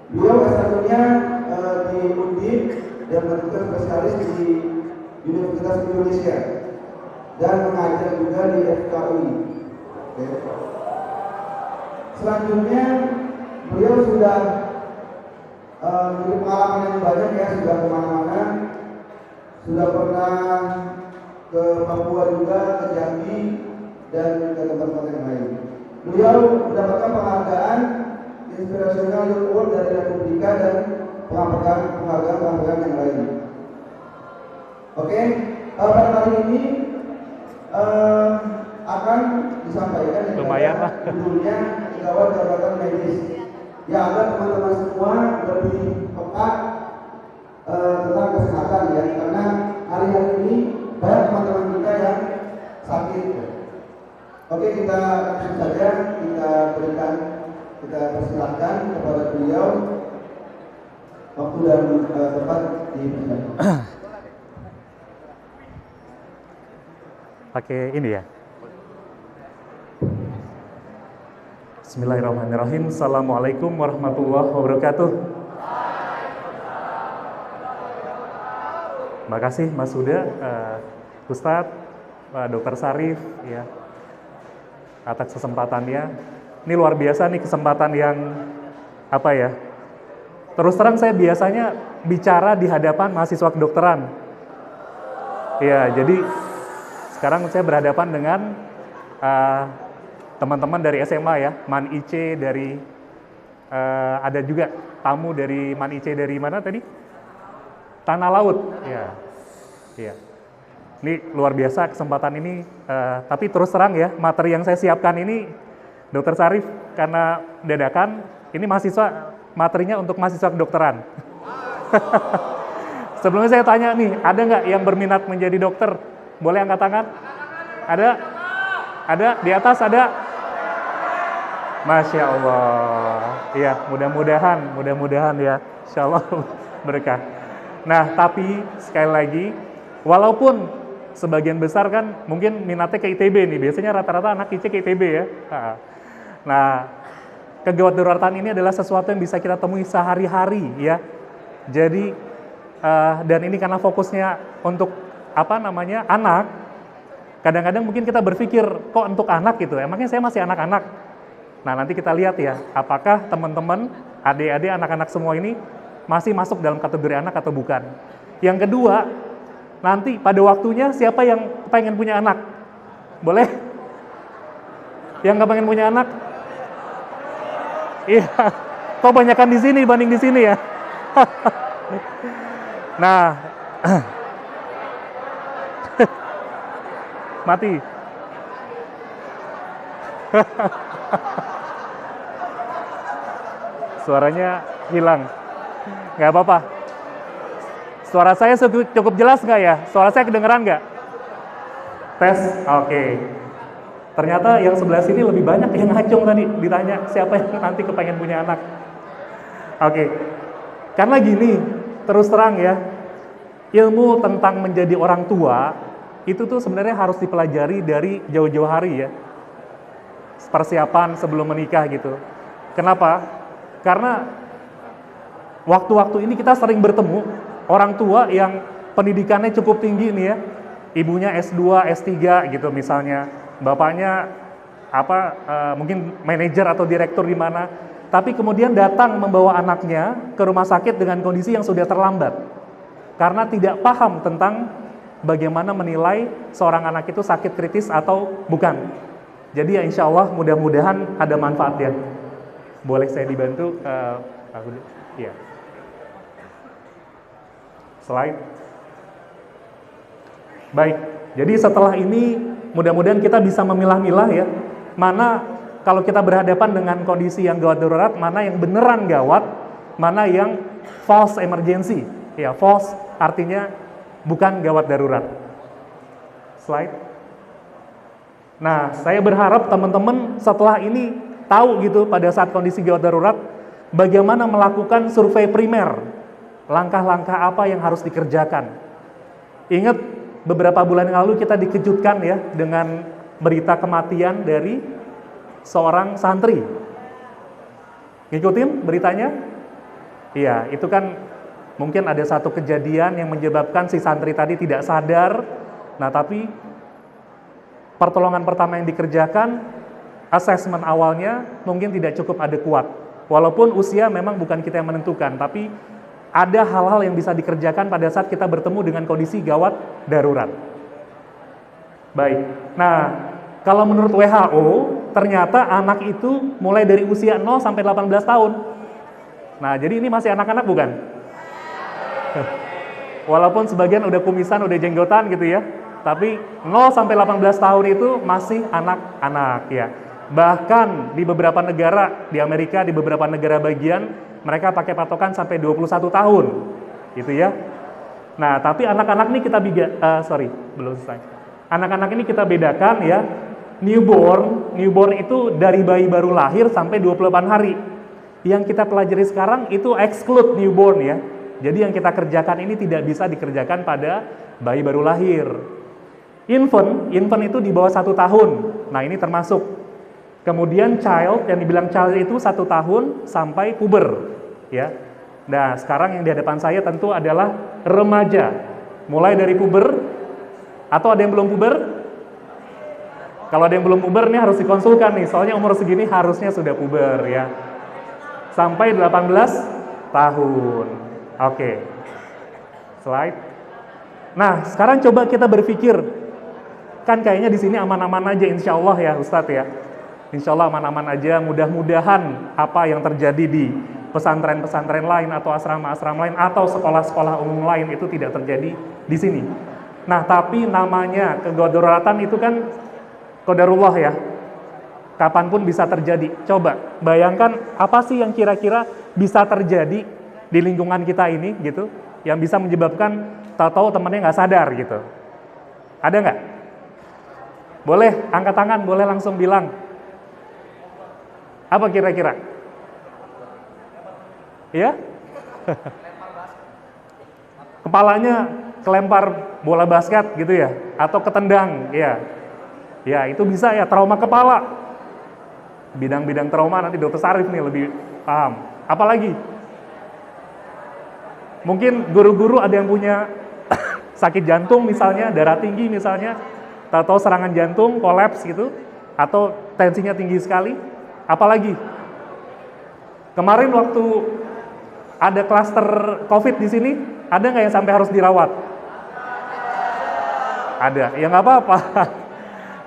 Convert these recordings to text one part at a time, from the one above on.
Beliau S1-nya di Undip dan bertugas spesialis di Universitas Indonesia dan mengajar juga di FKUI. Oke. Selanjutnya beliau sudah memiliki pengalaman yang banyak ya, sudah kemana-mana, sudah pernah ke Papua juga, ke Jambi, dan ke tempat-tempat yang lain. Beliau mendapatkan penghargaan Inspirational Youth Award dari Republika dan penghargaan yang lain. Oke, pada kali ini akan disampaikan judulnya gawat darurat medis. Ya, agar teman-teman semua lebih peka tentang kesehatan ya, karena hari-hari ini banyak teman-teman kita yang sakit. Oke, kita langsung saja kita persilahkan kepada beliau waktu dan tempat dipersilakan. Pakai ini ya. Bismillahirrahmanirrahim. Assalamualaikum warahmatullahi wabarakatuh. Terima kasih Mas Huda, Ustadz, Dr. Sarif ya, atas kesempatannya. Ini luar biasa nih kesempatan yang apa ya? Terus terang saya biasanya bicara di hadapan mahasiswa kedokteran. Ya, jadi sekarang saya berhadapan dengan teman-teman dari SMA ya, Man IC dari ada juga tamu dari Man IC dari mana tadi? Tanah Laut. Ya. Iya. Ini luar biasa kesempatan ini, tapi terus terang ya, materi yang saya siapkan ini Dr. Sarif karena dadakan, ini materinya untuk mahasiswa kedokteran. Sebelumnya saya tanya nih, ada nggak yang berminat menjadi dokter? Boleh angkat tangan? Ada? Ada? Di atas ada? Masya Allah. Iya, mudah-mudahan ya. Insya Allah berkah. Nah, tapi sekali lagi, walaupun sebagian besar kan mungkin minatnya ke ITB nih, biasanya rata-rata anak IC ke ITB ya. Nah, kegawat daruratan ini adalah sesuatu yang bisa kita temui sehari-hari ya. Jadi, dan ini karena fokusnya untuk anak, kadang-kadang mungkin kita berpikir, kok untuk anak gitu, emangnya saya masih anak-anak? Nah, nanti kita lihat ya, apakah teman-teman, adik-adik, anak-anak semua ini masih masuk dalam kategori anak atau bukan. Yang kedua, nanti pada waktunya siapa yang pengen punya anak? Boleh? Yang nggak pengen punya anak? Iya, kok banyakan di sini dibanding di sini ya? Nah, mati. Suaranya hilang. Nggak apa-apa. Suara saya cukup jelas nggak ya? Suara saya kedengeran nggak? Tes? Oke. Ternyata yang sebelah sini lebih banyak yang ngacung tadi. Ditanya siapa yang nanti kepengen punya anak. Oke. Karena gini, terus terang ya, ilmu tentang menjadi orang tua, itu tuh sebenarnya harus dipelajari dari jauh-jauh hari ya. Persiapan sebelum menikah gitu. Kenapa? Karena waktu-waktu ini kita sering bertemu orang tua yang pendidikannya cukup tinggi nih ya. Ibunya S2, S3 gitu misalnya. Bapaknya mungkin manajer atau direktur di mana. Tapi kemudian datang membawa anaknya ke rumah sakit dengan kondisi yang sudah terlambat. Karena tidak paham tentang bagaimana menilai seorang anak itu sakit kritis atau bukan. Jadi ya insya Allah mudah-mudahan ada manfaatnya. Boleh saya dibantu? Iya. Slide. Baik, jadi setelah ini mudah-mudahan kita bisa memilah-milah ya, mana kalau kita berhadapan dengan kondisi yang gawat darurat, mana yang beneran gawat, mana yang false emergency. Ya, false artinya bukan gawat darurat. Slide. Nah, saya berharap teman-teman setelah ini tahu gitu pada saat kondisi gawat darurat, bagaimana melakukan survei primer, langkah-langkah apa yang harus dikerjakan. Ingat, beberapa bulan yang lalu kita dikejutkan ya dengan berita kematian dari seorang santri. Ngikutin beritanya? Iya, itu kan mungkin ada satu kejadian yang menyebabkan si santri tadi tidak sadar. Nah, tapi pertolongan pertama yang dikerjakan, asesmen awalnya mungkin tidak cukup adekuat. Walaupun usia memang bukan kita yang menentukan, tapi ada hal-hal yang bisa dikerjakan pada saat kita bertemu dengan kondisi gawat darurat. Baik, nah kalau menurut WHO, ternyata anak itu mulai dari usia 0 sampai 18 tahun. Nah, jadi ini masih anak-anak bukan? Walaupun sebagian udah kumisan, udah jenggotan gitu ya, tapi 0 sampai 18 tahun itu masih anak-anak ya. Bahkan di beberapa negara, di Amerika, di beberapa negara bagian, mereka pakai patokan sampai 21 tahun, gitu ya. Nah, tapi anak-anak ini kita belum selesai. Anak-anak ini kita bedakan ya, newborn itu dari bayi baru lahir sampai 28 hari. Yang kita pelajari sekarang itu exclude newborn ya. Jadi yang kita kerjakan ini tidak bisa dikerjakan pada bayi baru lahir. Infant itu di bawah 1 tahun. Nah, ini termasuk. Kemudian child, yang dibilang child itu 1 tahun sampai puber ya. Nah, sekarang yang di hadapan saya tentu adalah remaja. Mulai dari puber, atau ada yang belum puber? Kalau ada yang belum puber nih harus dikonsulkan nih, soalnya umur segini harusnya sudah puber ya. Sampai 18 tahun. Oke. Slide. Nah, sekarang coba kita berpikir, kan kayaknya di sini aman-aman aja insya Allah ya Ustadz ya. Insya Allah aman-aman aja, mudah-mudahan apa yang terjadi di pesantren-pesantren lain atau asrama-asrama lain atau sekolah-sekolah umum lain itu tidak terjadi di sini. Nah, tapi namanya kedaruratan itu kan qadarullah ya. Kapanpun bisa terjadi. Coba bayangkan apa sih yang kira-kira bisa terjadi di lingkungan kita ini gitu, yang bisa menyebabkan tahu-tahu temannya nggak sadar gitu. Ada nggak? Boleh angkat tangan, boleh langsung bilang. Apa kira-kira? Ya? Kepalanya kelempar bola basket gitu ya, atau ketendang ya. Ya, itu bisa ya, trauma kepala. Bidang-bidang trauma nanti Dokter Sarif nih lebih paham. Apalagi? Mungkin guru-guru ada yang punya sakit jantung misalnya, darah tinggi misalnya, atau serangan jantung, kolaps gitu, atau tensinya tinggi sekali. Apalagi? Kemarin waktu ada klaster COVID di sini, ada nggak yang sampai harus dirawat? Ada, ya nggak apa-apa.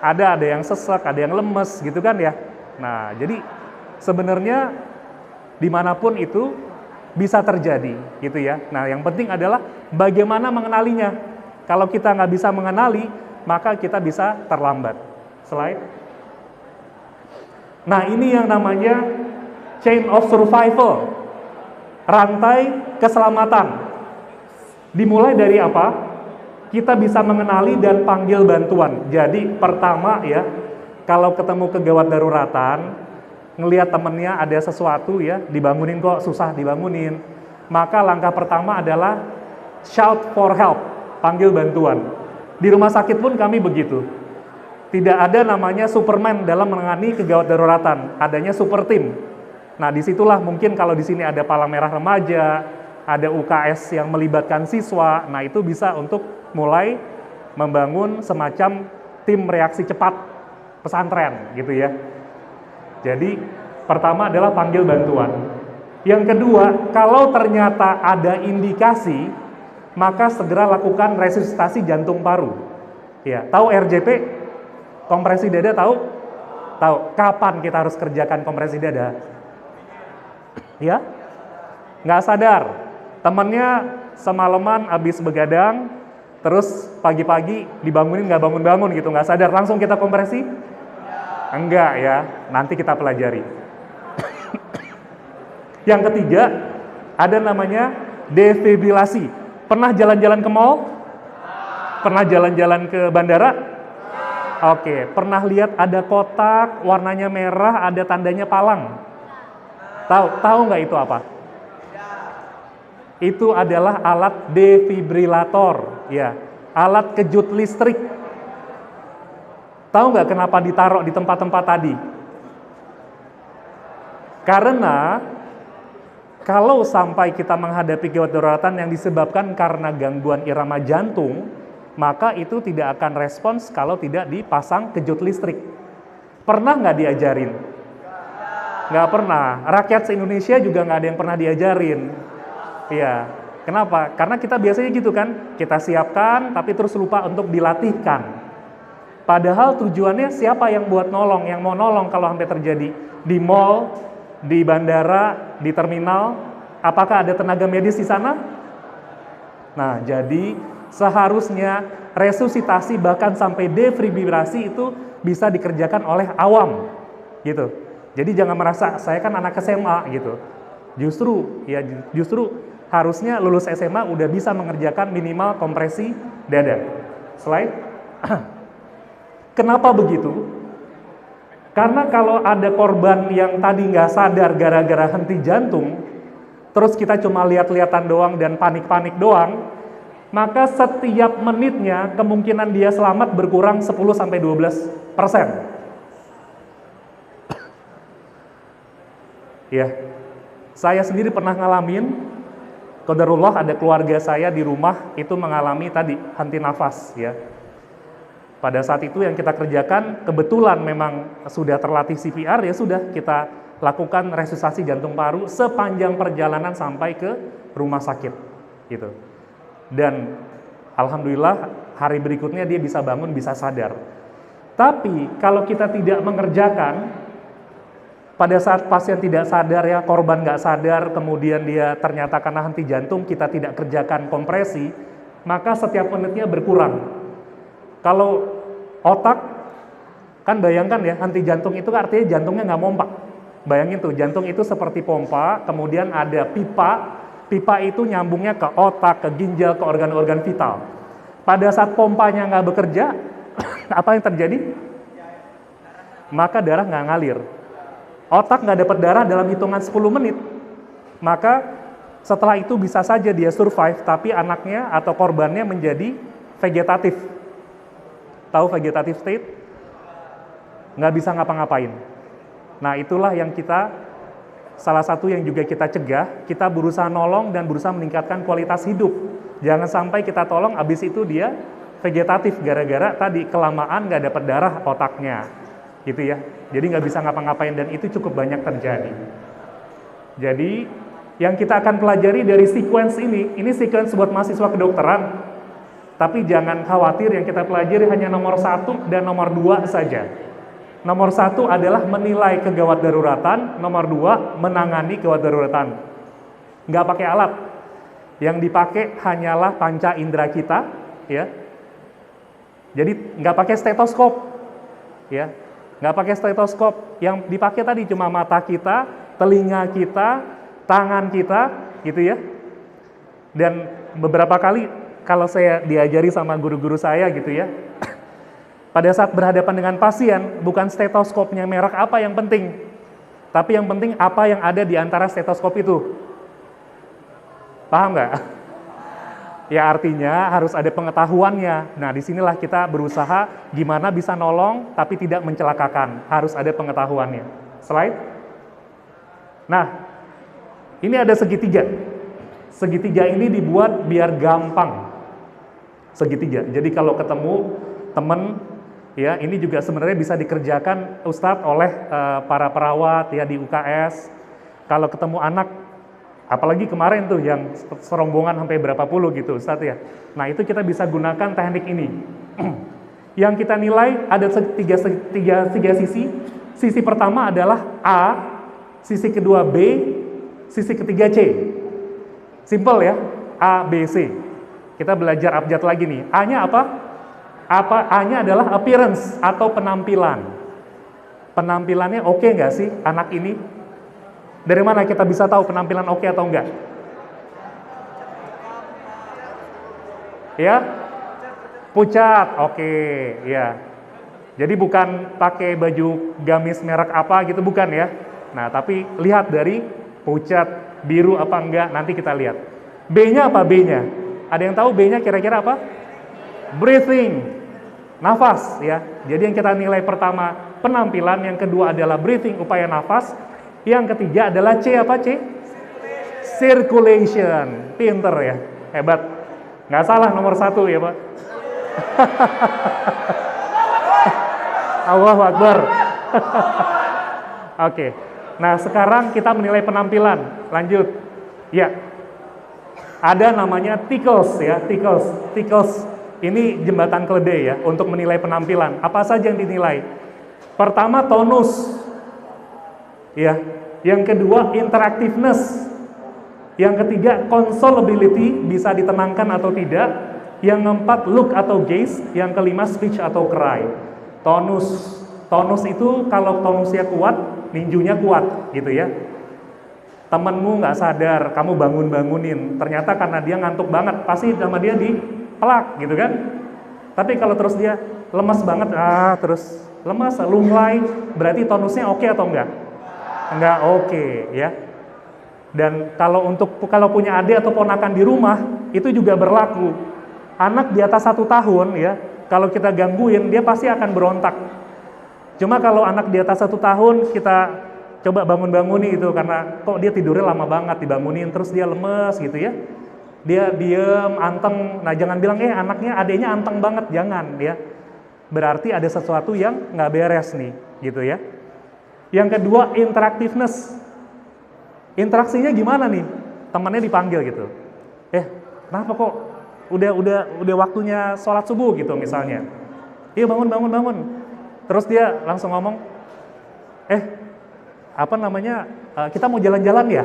Ada yang sesek, ada yang lemes gitu kan ya. Nah, jadi sebenarnya dimanapun itu bisa terjadi gitu ya. Nah, yang penting adalah bagaimana mengenalinya. Kalau kita nggak bisa mengenali, maka kita bisa terlambat. Slide. Nah, ini yang namanya chain of survival. Rantai keselamatan. Dimulai dari apa? Kita bisa mengenali dan panggil bantuan. Jadi pertama ya, kalau ketemu kegawat daruratan, ngelihat temennya ada sesuatu ya, dibangunin kok susah dibangunin, maka langkah pertama adalah shout for help, panggil bantuan. Di rumah sakit pun kami begitu. Tidak ada namanya Superman dalam menangani kegawat daruratan, adanya super team. Nah, disitulah mungkin kalau di sini ada Palang Merah Remaja, ada UKS yang melibatkan siswa, nah itu bisa untuk mulai membangun semacam tim reaksi cepat pesantren gitu ya. Jadi pertama adalah panggil bantuan. Yang kedua, kalau ternyata ada indikasi, maka segera lakukan resusitasi jantung paru. Ya, tahu RJP? Kompresi dada tahu? Tahu. Kapan kita harus kerjakan kompresi dada? Ya? Nggak sadar. Temennya semalaman habis begadang, terus pagi-pagi dibangunin nggak bangun-bangun gitu, nggak sadar, langsung kita kompresi? Enggak ya, nanti kita pelajari. Yang ketiga, ada namanya defibrilasi. Pernah jalan-jalan ke mall? Pernah jalan-jalan ke bandara? Oke, pernah lihat ada kotak warnanya merah, ada tandanya palang? Tahu nggak itu apa? Itu adalah alat defibrilator, ya, alat kejut listrik. Tahu nggak kenapa ditaruh di tempat-tempat tadi? Karena Kalau sampai kita menghadapi gawat daruratan yang disebabkan karena gangguan irama jantung, maka itu tidak akan respons kalau tidak dipasang kejut listrik. Pernah nggak diajarin? Nggak pernah. Rakyat se-Indonesia juga nggak ada yang pernah diajarin. Iya. Kenapa? Karena kita biasanya gitu kan, kita siapkan tapi terus lupa untuk dilatihkan. Padahal tujuannya siapa yang buat nolong, yang mau nolong kalau sampai terjadi di mall, di bandara, di terminal, apakah ada tenaga medis di sana? Nah, jadi seharusnya resusitasi bahkan sampai defibrillasi itu bisa dikerjakan oleh awam, gitu. Jadi jangan merasa saya kan anak SMA gitu. Justru harusnya lulus SMA udah bisa mengerjakan minimal kompresi dada. Slide. Kenapa begitu? Karena kalau ada korban yang tadi nggak sadar gara-gara henti jantung, terus kita cuma lihat-lihatan doang dan panik-panik doang, maka setiap menitnya kemungkinan dia selamat berkurang 10-12%. Ya, saya sendiri pernah ngalamin, qadarullah ada keluarga saya di rumah itu mengalami tadi henti nafas ya. Pada saat itu yang kita kerjakan kebetulan memang sudah terlatih CPR, ya sudah kita lakukan resusitasi jantung paru sepanjang perjalanan sampai ke rumah sakit gitu. Dan alhamdulillah hari berikutnya dia bisa bangun, bisa sadar. Tapi kalau kita tidak mengerjakan pada saat pasien tidak sadar ya, korban nggak sadar, kemudian dia ternyata karena henti jantung kita tidak kerjakan kompresi, maka setiap menitnya berkurang. Kalau otak, kan bayangkan ya, henti jantung itu artinya jantungnya nggak mompak. Bayangin tuh, jantung itu seperti pompa, kemudian ada pipa, pipa itu nyambungnya ke otak, ke ginjal, ke organ-organ vital. Pada saat pompanya nggak bekerja, apa yang terjadi? Maka darah nggak ngalir. Otak nggak dapat darah dalam hitungan 10 menit. Maka setelah itu bisa saja dia survive, tapi anaknya atau korbannya menjadi vegetatif. Tahu vegetative state? Nggak bisa ngapa-ngapain. Nah, itulah yang salah satu yang juga kita cegah, kita berusaha nolong dan berusaha meningkatkan kualitas hidup. Jangan sampai kita tolong, abis itu dia vegetatif, gara-gara tadi kelamaan nggak dapat darah otaknya. Gitu ya. Jadi nggak bisa ngapa-ngapain, dan itu cukup banyak terjadi. Jadi, yang kita akan pelajari dari sequence ini sequence buat mahasiswa kedokteran, tapi jangan khawatir, yang kita pelajari hanya nomor 1 dan nomor 2 saja. Nomor 1 adalah menilai kegawat daruratan, nomor 2 menangani gawat daruratan. Nggak pakai alat. Yang dipakai hanyalah panca indera kita, ya. Jadi nggak pakai stetoskop, ya. Nggak pakai stetoskop. Yang dipakai tadi cuma mata kita, telinga kita, tangan kita, gitu ya. Dan beberapa kali kalau saya diajari sama guru-guru saya gitu ya, pada saat berhadapan dengan pasien, bukan stetoskopnya merek apa yang penting, tapi yang penting apa yang ada di antara stetoskop itu. Paham nggak? Ya artinya harus ada pengetahuannya. Nah, disinilah kita berusaha gimana bisa nolong, tapi tidak mencelakakan. Harus ada pengetahuannya. Slide. Nah, ini ada segitiga. Segitiga ini dibuat biar gampang. Segitiga. Jadi kalau ketemu teman, ya ini juga sebenarnya bisa dikerjakan Ustadz oleh para perawat ya di UKS. Kalau ketemu anak, apalagi kemarin tuh yang serombongan sampai berapa puluh gitu Ustadz ya. Nah itu kita bisa gunakan teknik ini. Yang kita nilai ada tiga sisi. Sisi pertama adalah A, sisi kedua B, sisi ketiga C. Simple ya, A, B, C. Kita belajar abjad lagi nih. A-nya apa? A-nya adalah appearance atau penampilan. Penampilannya oke nggak sih anak ini? Dari mana kita bisa tahu penampilan oke atau enggak? Ya? Pucat, oke, ya. Jadi bukan pakai baju gamis merek apa gitu, bukan ya. Nah, tapi lihat dari pucat, biru apa enggak, nanti kita lihat. B-nya apa B-nya? Ada yang tahu B-nya kira-kira apa? Breathing, nafas ya. Jadi yang kita nilai pertama penampilan, yang kedua adalah breathing, upaya nafas, yang ketiga adalah C apa C? Circulation. Pinter ya, hebat. Nggak salah nomor 1 ya Pak. Allahu Akbar. Oke. Nah, sekarang kita menilai penampilan. Lanjut. Ya. Ada namanya Tickles ya, Tickles. Tickles ini jembatan keledai ya untuk menilai penampilan. Apa saja yang dinilai? Pertama, tonus. Ya. Yang kedua, interactiveness. Yang ketiga, consolability, bisa ditenangkan atau tidak. Yang keempat, look atau gaze. Yang kelima, speech atau cry. Tonus. Tonus itu kalau tonusnya kuat, ninjunya kuat gitu ya. Temenmu nggak sadar, kamu bangun-bangunin. Ternyata karena dia ngantuk banget, pasti sama dia dipelak gitu kan. Tapi kalau terus dia lemas banget, terus lemas, lunglai, berarti tonusnya oke atau enggak? Enggak oke ya. Dan kalau punya adik atau ponakan di rumah, itu juga berlaku. Anak di atas 1 tahun ya, kalau kita gangguin, dia pasti akan berontak. Cuma kalau anak di atas 1 tahun, kita coba bangun-banguni itu, karena kok dia tidurnya lama banget, dibangunin, terus dia lemes gitu ya. Dia diem, anteng, nah jangan bilang, adeknya anteng banget, jangan ya. Berarti ada sesuatu yang nggak beres nih, gitu ya. Yang kedua, interactiveness. Interaksinya gimana nih? Temannya dipanggil gitu. Kenapa kok udah waktunya sholat subuh gitu misalnya. Iya bangun. Terus dia langsung ngomong, kita mau jalan-jalan ya?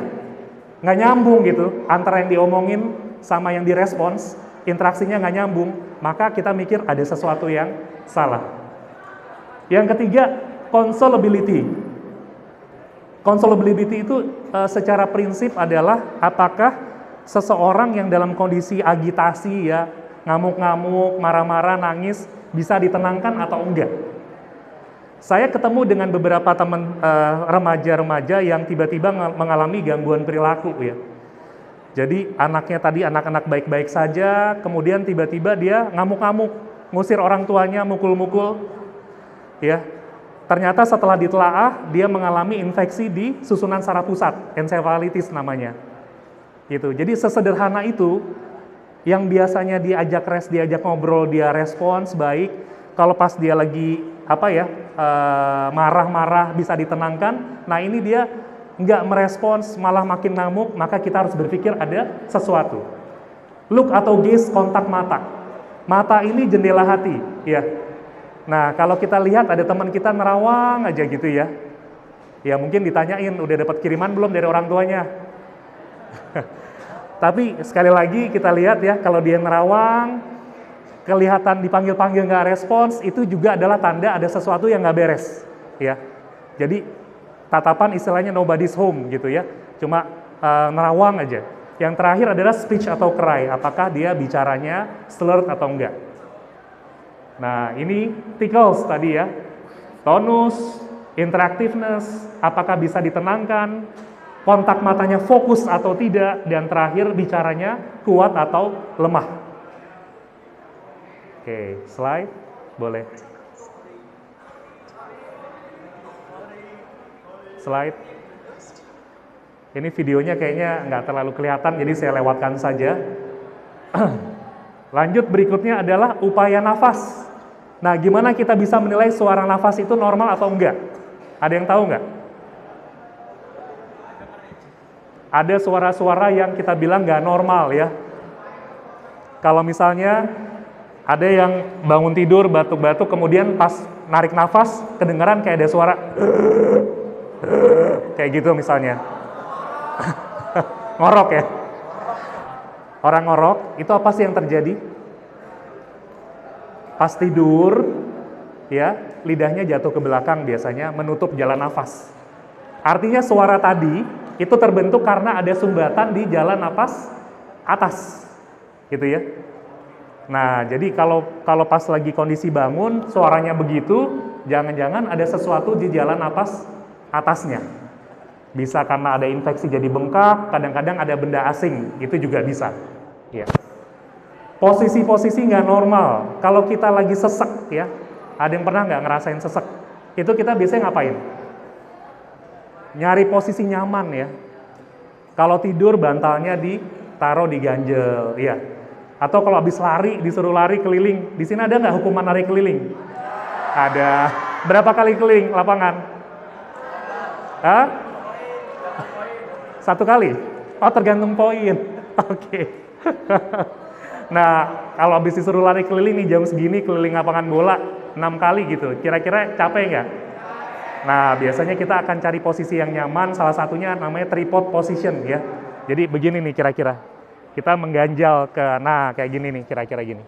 Nggak nyambung gitu, antara yang diomongin sama yang direspons, interaksinya nggak nyambung, maka kita mikir ada sesuatu yang salah. Yang ketiga, consolability. Consolability itu secara prinsip adalah apakah seseorang yang dalam kondisi agitasi ya, ngamuk-ngamuk, marah-marah, nangis, bisa ditenangkan atau enggak. Saya ketemu dengan beberapa teman remaja-remaja yang tiba-tiba mengalami gangguan perilaku ya. Jadi anaknya tadi anak-anak baik-baik saja, kemudian tiba-tiba dia ngamuk-ngamuk, ngusir orang tuanya, mukul-mukul, ya. Ternyata setelah ditelaah, dia mengalami infeksi di susunan saraf pusat, encephalitis namanya. Gitu. Jadi sesederhana itu, yang biasanya diajak ngobrol, dia respons baik, kalau pas dia lagi marah-marah bisa ditenangkan. Nah ini dia nggak merespons, malah makin ngamuk, maka kita harus berpikir ada sesuatu. Look atau gaze, kontak mata. Mata ini jendela hati, ya. Nah kalau kita lihat ada teman kita nerawang aja gitu ya, ya mungkin ditanyain udah dapat kiriman belum dari orang tuanya. Tapi sekali lagi kita lihat ya, kalau dia nerawang, kelihatan dipanggil-panggil nggak respons, itu juga adalah tanda ada sesuatu yang nggak beres, ya. Jadi tatapan istilahnya nobody's home gitu ya, cuma nerawang aja. Yang terakhir adalah speech atau cry, apakah dia bicaranya slurred atau enggak. Nah ini tickles tadi ya, tonus, interactiveness, apakah bisa ditenangkan, kontak matanya fokus atau tidak, dan terakhir bicaranya kuat atau lemah. Oke, slide, boleh. Slide. Ini videonya kayaknya nggak terlalu kelihatan, jadi saya lewatkan saja. Lanjut, berikutnya adalah upaya nafas. Nah, gimana kita bisa menilai suara nafas itu normal atau enggak? Ada yang tahu nggak? Ada suara-suara yang kita bilang nggak normal ya. Kalau misalnya ada yang bangun tidur batuk-batuk, kemudian pas narik nafas kedengaran kayak ada suara kayak gitu misalnya. Ngorok ya. Orang ngorok, itu apa sih yang terjadi? Pas tidur, ya, lidahnya jatuh ke belakang biasanya, menutup jalan nafas. Artinya suara tadi itu terbentuk karena ada sumbatan di jalan nafas atas, gitu ya. Nah, jadi kalau pas lagi kondisi bangun, suaranya begitu, jangan-jangan ada sesuatu di jalan nafas atasnya. Bisa karena ada infeksi jadi bengkak, kadang-kadang ada benda asing, itu juga bisa. Ya. Posisi-posisi nggak normal, kalau kita lagi sesek ya, ada yang pernah nggak ngerasain sesek? Itu kita biasanya ngapain? Nyari posisi nyaman ya. Kalau tidur bantalnya ditaruh di ganjel, ya. Atau kalau habis lari disuruh lari keliling. Di sini ada nggak hukuman lari keliling? Ada. Berapa kali keliling lapangan? Hah? 1 kali? Oh, tergantung poin. Oke. Nah, kalau habis disuruh lari keliling nih jam segini keliling lapangan bola 6 kali gitu. Kira-kira capek nggak? Nah, biasanya kita akan cari posisi yang nyaman, salah satunya namanya tripod position ya. Jadi begini nih kira-kira. Kita mengganjal nah kayak gini nih kira-kira gini.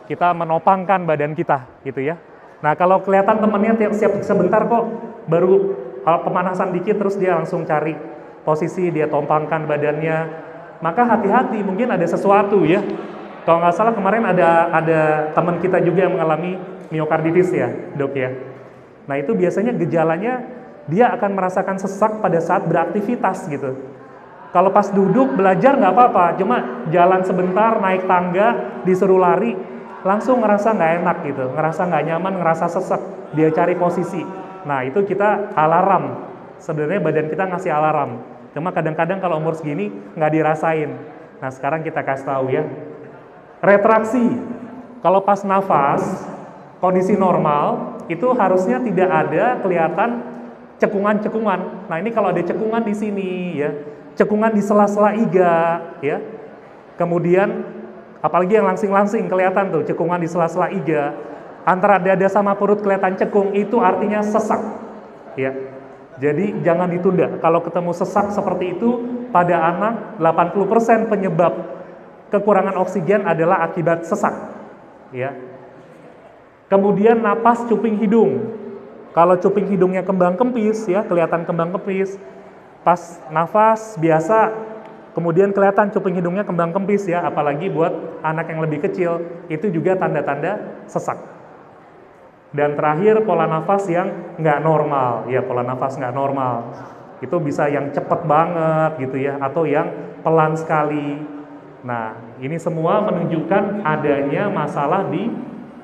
Kita menopangkan badan kita gitu ya. Nah, kalau kelihatan temennya siap sebentar kok, baru pemanasan dikit terus dia langsung cari posisi, dia tompangkan badannya, maka hati-hati, mungkin ada sesuatu ya. Kalau nggak salah kemarin ada teman kita juga yang mengalami miokarditis ya, dok ya. Nah itu biasanya gejalanya dia akan merasakan sesak pada saat beraktivitas gitu. Kalau pas duduk belajar nggak apa-apa, cuma jalan sebentar, naik tangga, disuruh lari, langsung ngerasa nggak enak gitu, ngerasa nggak nyaman, ngerasa sesak, dia cari posisi. Nah itu kita alarm, sebenarnya badan kita ngasih alarm. Cuma kadang-kadang kalau umur segini nggak dirasain. Nah sekarang kita kasih tahu ya. Retraksi, kalau pas nafas, kondisi normal, itu harusnya tidak ada kelihatan cekungan-cekungan. Nah ini kalau ada cekungan di sini ya, cekungan di sela-sela iga ya. Kemudian apalagi yang langsing-langsing kelihatan tuh cekungan di sela-sela iga, antara dada sama perut kelihatan cekung, itu artinya sesak ya. Jadi jangan ditunda. Kalau ketemu sesak seperti itu pada anak, 80% penyebab kekurangan oksigen adalah akibat sesak ya. Kemudian napas cuping hidung. Kalau cuping hidungnya kembang kempis ya, kelihatan kembang kempis. Pas nafas biasa, kemudian kelihatan cuping hidungnya kembang kempis ya, apalagi buat anak yang lebih kecil, itu juga tanda-tanda sesak. Dan terakhir pola nafas yang nggak normal, ya pola nafas nggak normal. Itu bisa yang cepet banget gitu ya, atau yang pelan sekali. Nah, ini semua menunjukkan adanya masalah di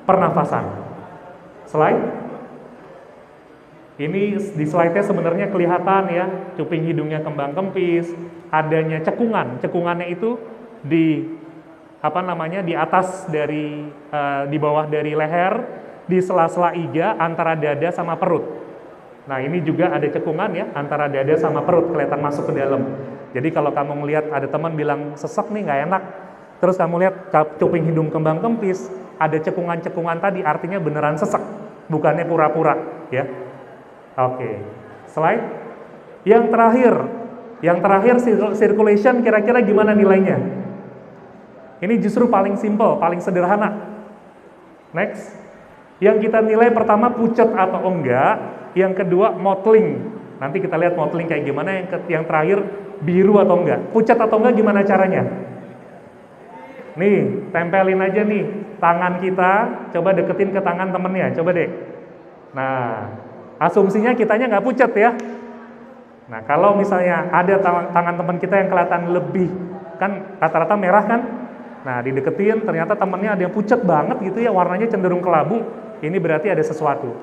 pernafasan. Slide. Ini di slide-nya sebenarnya kelihatan ya, cuping hidungnya kembang kempis, adanya cekungan. Cekungannya itu di di atas dari di bawah dari leher, di sela-sela iga antara dada sama perut. Nah, ini juga ada cekungan ya antara dada sama perut, kelihatan masuk ke dalam. Jadi kalau kamu ngelihat ada teman bilang sesak nih nggak enak, terus kamu lihat cuping hidung kembang kempis, ada cekungan-cekungan tadi, artinya beneran sesak, bukannya pura-pura ya. Oke, slide. Yang terakhir circulation, kira-kira gimana nilainya? Ini justru paling simple, paling sederhana. Next. Yang kita nilai pertama pucat atau enggak, yang kedua mottling. Nanti kita lihat mottling kayak gimana, yang terakhir biru atau enggak. Pucat atau enggak gimana caranya? Nih, tempelin aja nih tangan kita, coba deketin ke tangan temennya, coba deh. Nah, asumsinya kitanya nggak pucat ya. Nah, kalau misalnya ada tangan teman kita yang kelihatan lebih, kan rata-rata merah kan? Nah, dideketin ternyata temennya ada yang pucat banget gitu ya, warnanya cenderung kelabu, ini berarti ada sesuatu.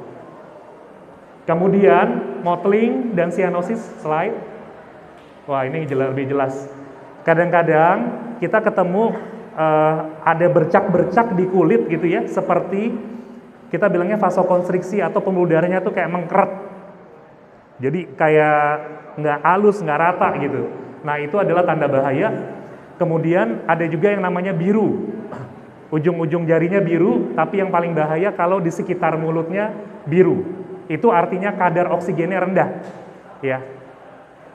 Kemudian mottling dan cyanosis, slide. Wah, ini lebih jelas. Kadang-kadang kita ketemu ada bercak-bercak di kulit gitu ya, seperti kita bilangnya vasokonstriksi atau pembuluh darahnya tuh kayak mengkeret. Jadi kayak nggak halus, nggak rata gitu. Nah, itu adalah tanda bahaya. Kemudian ada juga yang namanya biru. Ujung-ujung jarinya biru, tapi yang paling bahaya kalau di sekitar mulutnya biru. Itu artinya kadar oksigennya rendah. Ya.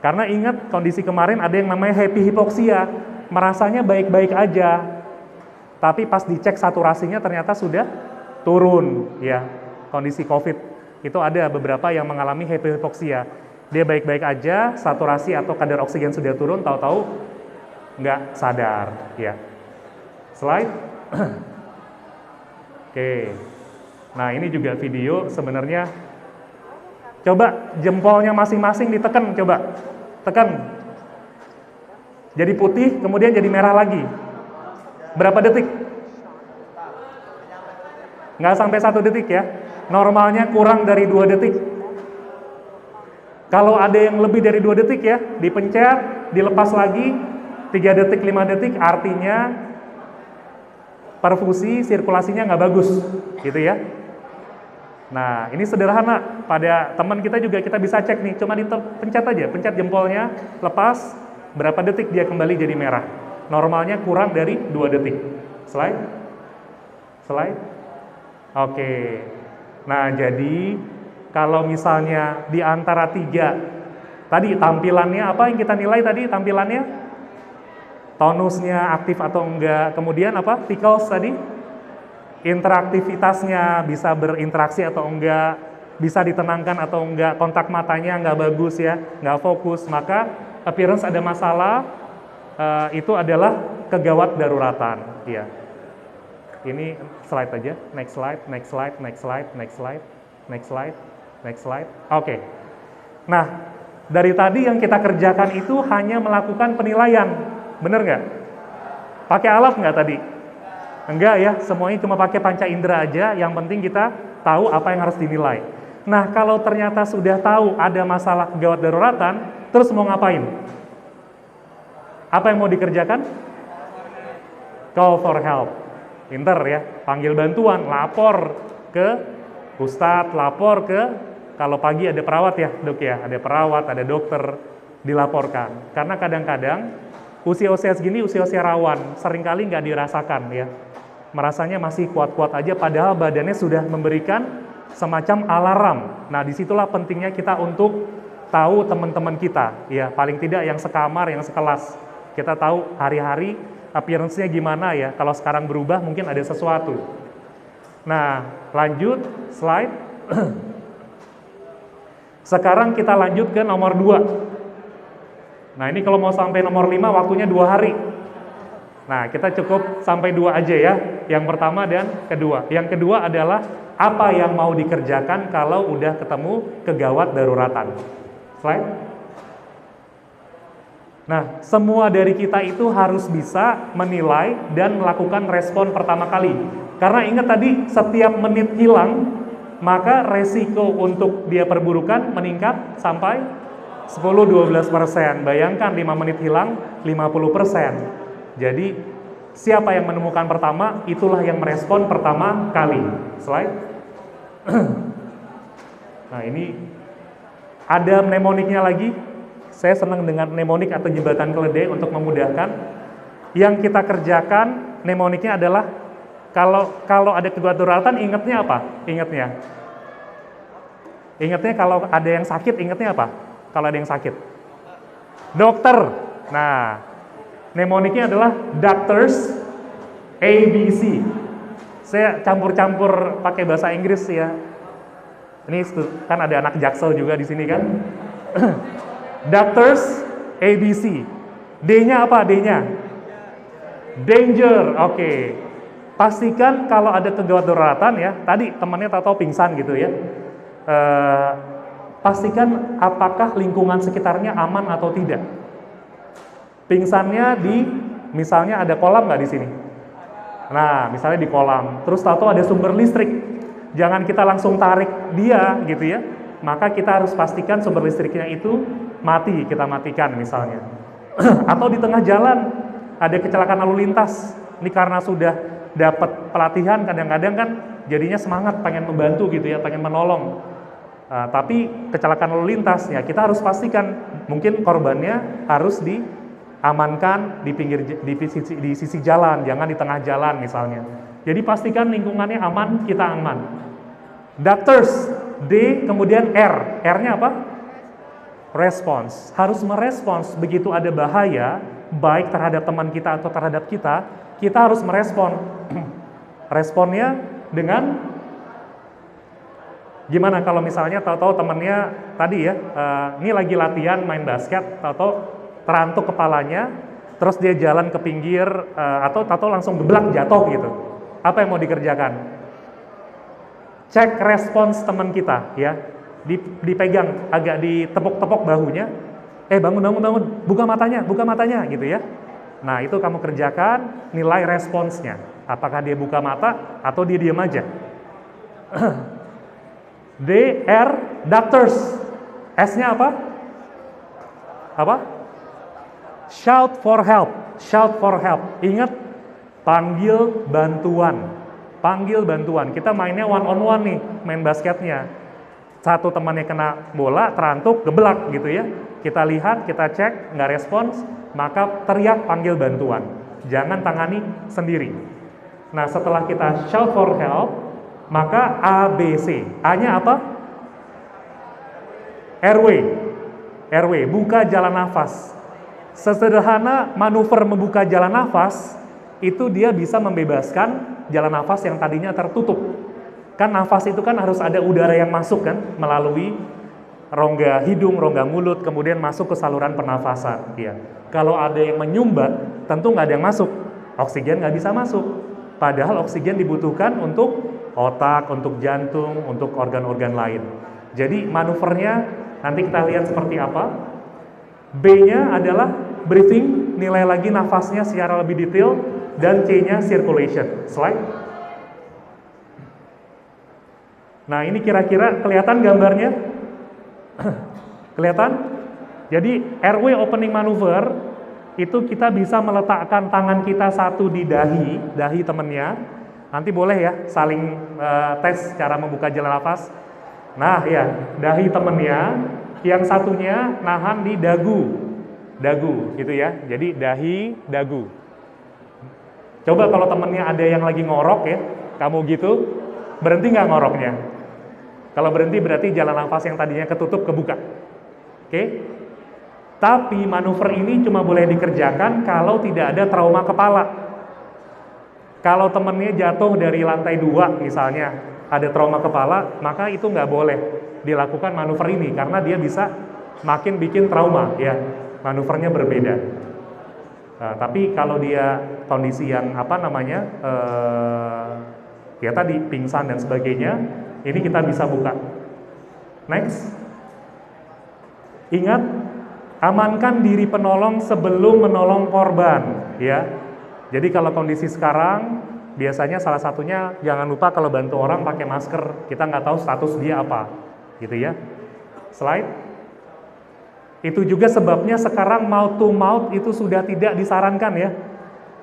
Karena ingat kondisi kemarin ada yang namanya happy hypoxia, merasanya baik-baik aja. Tapi pas dicek saturasinya ternyata sudah turun ya. Kondisi COVID itu ada beberapa yang mengalami happy hypoxia. Dia baik-baik aja, saturasi atau kadar oksigen sudah turun, tahu-tahu nggak sadar ya. Slide. Oke. Nah, ini juga video sebenarnya. Coba jempolnya masing-masing ditekan, coba. Tekan. Jadi putih, kemudian jadi merah lagi. Berapa detik? Nggak sampai 1 detik ya. Normalnya kurang dari 2 detik. Kalau ada yang lebih dari 2 detik ya, dipencet, dilepas lagi, 3 detik, 5 detik, artinya perfusi sirkulasinya nggak bagus, gitu ya. Nah, ini sederhana, pada teman kita juga kita bisa cek nih, cuma dipencet aja, pencet jempolnya, lepas, berapa detik dia kembali jadi merah. Normalnya kurang dari 2 detik. Slide. Oke. Nah, jadi kalau misalnya di antara 3, tadi tampilannya apa yang kita nilai tadi tampilannya? Tonusnya aktif atau enggak, kemudian apa? Pickles tadi? Interaktivitasnya bisa berinteraksi atau enggak, bisa ditenangkan atau enggak, kontak matanya enggak bagus ya, enggak fokus, maka appearance ada masalah, itu adalah kegawat daruratan ya. Ini slide aja, next slide. Oke. Nah, dari tadi yang kita kerjakan itu hanya melakukan penilaian, bener nggak? Pakai alat nggak tadi? Enggak ya, semuanya cuma pakai panca indera aja, yang penting kita tahu apa yang harus dinilai. Nah, kalau ternyata sudah tahu ada masalah gawat daruratan, terus mau ngapain? Apa yang mau dikerjakan? Call for help. Pinter ya, panggil bantuan, lapor ke ustadz, lapor ke, kalau pagi ada perawat ya dok ya, ada perawat, ada dokter, dilaporkan. Karena kadang-kadang usia-usia segini, usia-usia rawan, seringkali nggak dirasakan ya. Merasanya masih kuat-kuat aja, padahal badannya sudah memberikan semacam alarm. Nah, disitulah pentingnya kita untuk tahu teman-teman kita, ya paling tidak yang sekamar, yang sekelas. Kita tahu hari-hari appearance-nya gimana ya, kalau sekarang berubah mungkin ada sesuatu. Nah, lanjut, slide. Sekarang kita lanjut ke nomor 2. Nah, ini kalau mau sampai nomor 5 waktunya 2 hari. Nah, kita cukup sampai 2 aja ya, yang pertama dan kedua. Yang kedua adalah apa yang mau dikerjakan kalau udah ketemu kegawat daruratan. Slide. Nah, semua dari kita itu harus bisa menilai dan melakukan respon pertama kali. Karena ingat tadi, setiap menit hilang, maka resiko untuk dia perburukan meningkat sampai 10-12%. Bayangkan 5 menit hilang, 50%. Jadi, siapa yang menemukan pertama, itulah yang merespon pertama kali. Slide. Nah, ini ada mnemoniknya lagi. Saya senang dengan mnemonik atau jembatan keledai untuk memudahkan. Yang kita kerjakan, mnemoniknya adalah kalau ada kegawat daruratan, ingatnya apa? Ingatnya kalau ada yang sakit, ingatnya apa? Kalau ada yang sakit, dokter. Nah, mnemoniknya adalah doctors ABC. Saya campur-campur pakai bahasa Inggris ya. Ini kan ada anak Jaksel juga di sini kan. Doctors ABC. D-nya apa? D-nya danger. Oke. Pastikan kalau ada kegawat daruratan ya. Tadi temannya tahu pingsan gitu ya. Pastikan apakah lingkungan sekitarnya aman atau tidak. Pingsannya di, misalnya ada kolam nggak di sini? Nah, misalnya di kolam. Terus tahu ada sumber listrik. Jangan kita langsung tarik dia gitu ya. Maka kita harus pastikan sumber listriknya itu mati, kita matikan misalnya. Atau di tengah jalan ada kecelakaan lalu lintas. Ini karena sudah dapat pelatihan, kadang-kadang kan jadinya semangat pengen membantu gitu ya, pengen menolong. Tapi kecelakaan lalu lintas ya kita harus pastikan mungkin korbannya harus diamankan di sisi jalan, jangan di tengah jalan misalnya. Jadi pastikan lingkungannya aman, kita aman. Doctors, D, kemudian R. R-nya apa? Response. Harus merespons begitu ada bahaya, baik terhadap teman kita atau terhadap kita harus merespon. Responnya dengan gimana kalau misalnya tahu-tahu temannya tadi ya, ini lagi latihan main basket, tahu-tahu terantuk kepalanya, terus dia jalan ke pinggir, atau tahu-tahu langsung geblak jatuh gitu. Apa yang mau dikerjakan? Cek respons teman kita ya, dipegang, agak ditepuk-tepuk bahunya, bangun, buka matanya gitu ya. Nah, itu kamu kerjakan, nilai responsnya. Apakah dia buka mata atau dia diam aja. D, R, doctors. S-nya apa? Apa? Shout for help. Shout for help. Ingat, panggil bantuan. Panggil bantuan. Kita mainnya one on one nih, main basketnya. Satu temannya kena bola, terantuk, geblak gitu ya. Kita lihat, kita cek, nggak respons, maka teriak panggil bantuan. Jangan tangani sendiri. Nah, setelah kita shout for help, maka ABC. A-nya apa? Airway, buka jalan nafas. Sesederhana manuver membuka jalan nafas, itu dia bisa membebaskan jalan nafas yang tadinya tertutup. Kan nafas itu kan harus ada udara yang masuk kan, melalui rongga hidung, rongga mulut, kemudian masuk ke saluran pernafasan. Ya. Kalau ada yang menyumbat, tentu nggak ada yang masuk. Oksigen nggak bisa masuk. Padahal oksigen dibutuhkan untuk otak, untuk jantung, untuk organ-organ lain. Jadi manuvernya nanti kita lihat seperti apa. B-nya adalah breathing, nilai lagi nafasnya secara lebih detail, dan C-nya circulation. Slide. Nah, ini kira-kira kelihatan gambarnya? Kelihatan? Jadi, airway opening maneuver, itu kita bisa meletakkan tangan kita satu di dahi temennya. Nanti boleh ya, saling tes cara membuka jalan nafas. Nah, ya, dahi temennya. Yang satunya nahan di dagu gitu ya. Jadi dahi, dagu. Coba kalau temennya ada yang lagi ngorok ya, kamu gitu, berhenti nggak ngoroknya? Kalau berhenti berarti jalan nafas yang tadinya ketutup kebuka. Oke? Tapi manuver ini cuma boleh dikerjakan kalau tidak ada trauma kepala. Kalau temennya jatuh dari lantai 2 misalnya, ada trauma kepala, maka itu nggak boleh dilakukan manuver ini karena dia bisa makin bikin trauma ya, manuvernya berbeda. Tapi kalau dia kondisi yang ya tadi pingsan dan sebagainya, ini kita bisa buka. Next. Ingat, amankan diri penolong sebelum menolong korban ya. Jadi kalau kondisi sekarang biasanya salah satunya jangan lupa kalau bantu orang pakai masker, kita nggak tahu status dia apa gitu ya. Slide. Itu juga sebabnya sekarang mouth to mouth itu sudah tidak disarankan ya.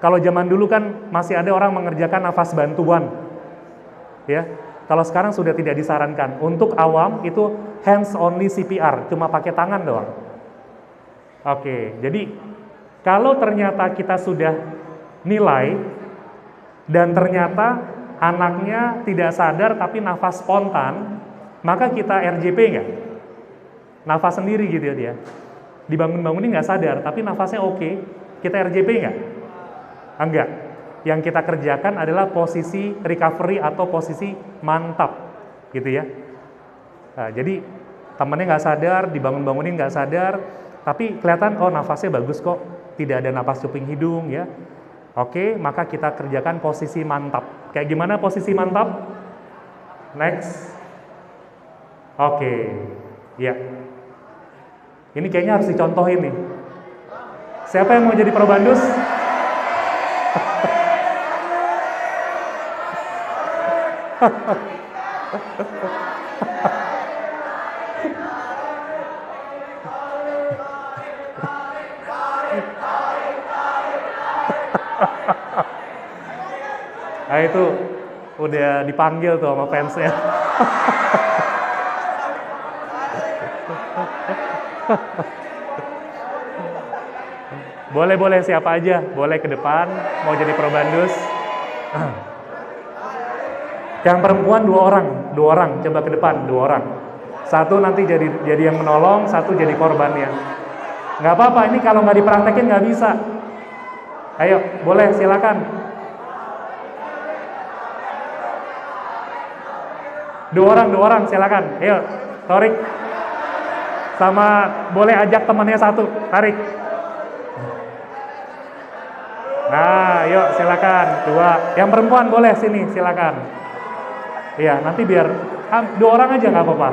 Kalau zaman dulu kan masih ada orang mengerjakan nafas bantuan ya. Kalau sekarang sudah tidak disarankan. Untuk awam itu hands only CPR, cuma pakai tangan doang. Oke, jadi kalau ternyata kita sudah nilai dan ternyata anaknya tidak sadar tapi nafas spontan, maka kita RJP nggak? Nafas sendiri gitu ya dia. Dibangun-bangunin nggak sadar, tapi nafasnya oke. Kita RJP nggak? Enggak. Yang kita kerjakan adalah posisi recovery atau posisi mantap, gitu ya. Nah, jadi temennya nggak sadar, dibangun-bangunin nggak sadar, tapi kelihatan, oh nafasnya bagus kok, tidak ada napas cuping hidung ya. Oke, maka kita kerjakan posisi mantap. Kayak gimana posisi mantap? Next. Oke, ya. Ini kayaknya harus dicontohin nih. Siapa yang mau jadi probandus? Nah itu udah dipanggil tuh sama fansnya. Boleh siapa aja, boleh ke depan, mau jadi probandus. Yang perempuan 2 orang, coba ke depan 2 orang. Satu nanti jadi yang menolong, satu jadi korbannya. Nggak apa-apa, ini kalau nggak dipraktekin nggak bisa. Ayo, boleh silakan. 2 orang silakan. Ayo, Torik. Sama boleh ajak temannya 1, tarik. Nah, yuk silakan 2. Yang perempuan boleh sini, silakan. Iya, nanti biar 2 orang aja nggak apa-apa.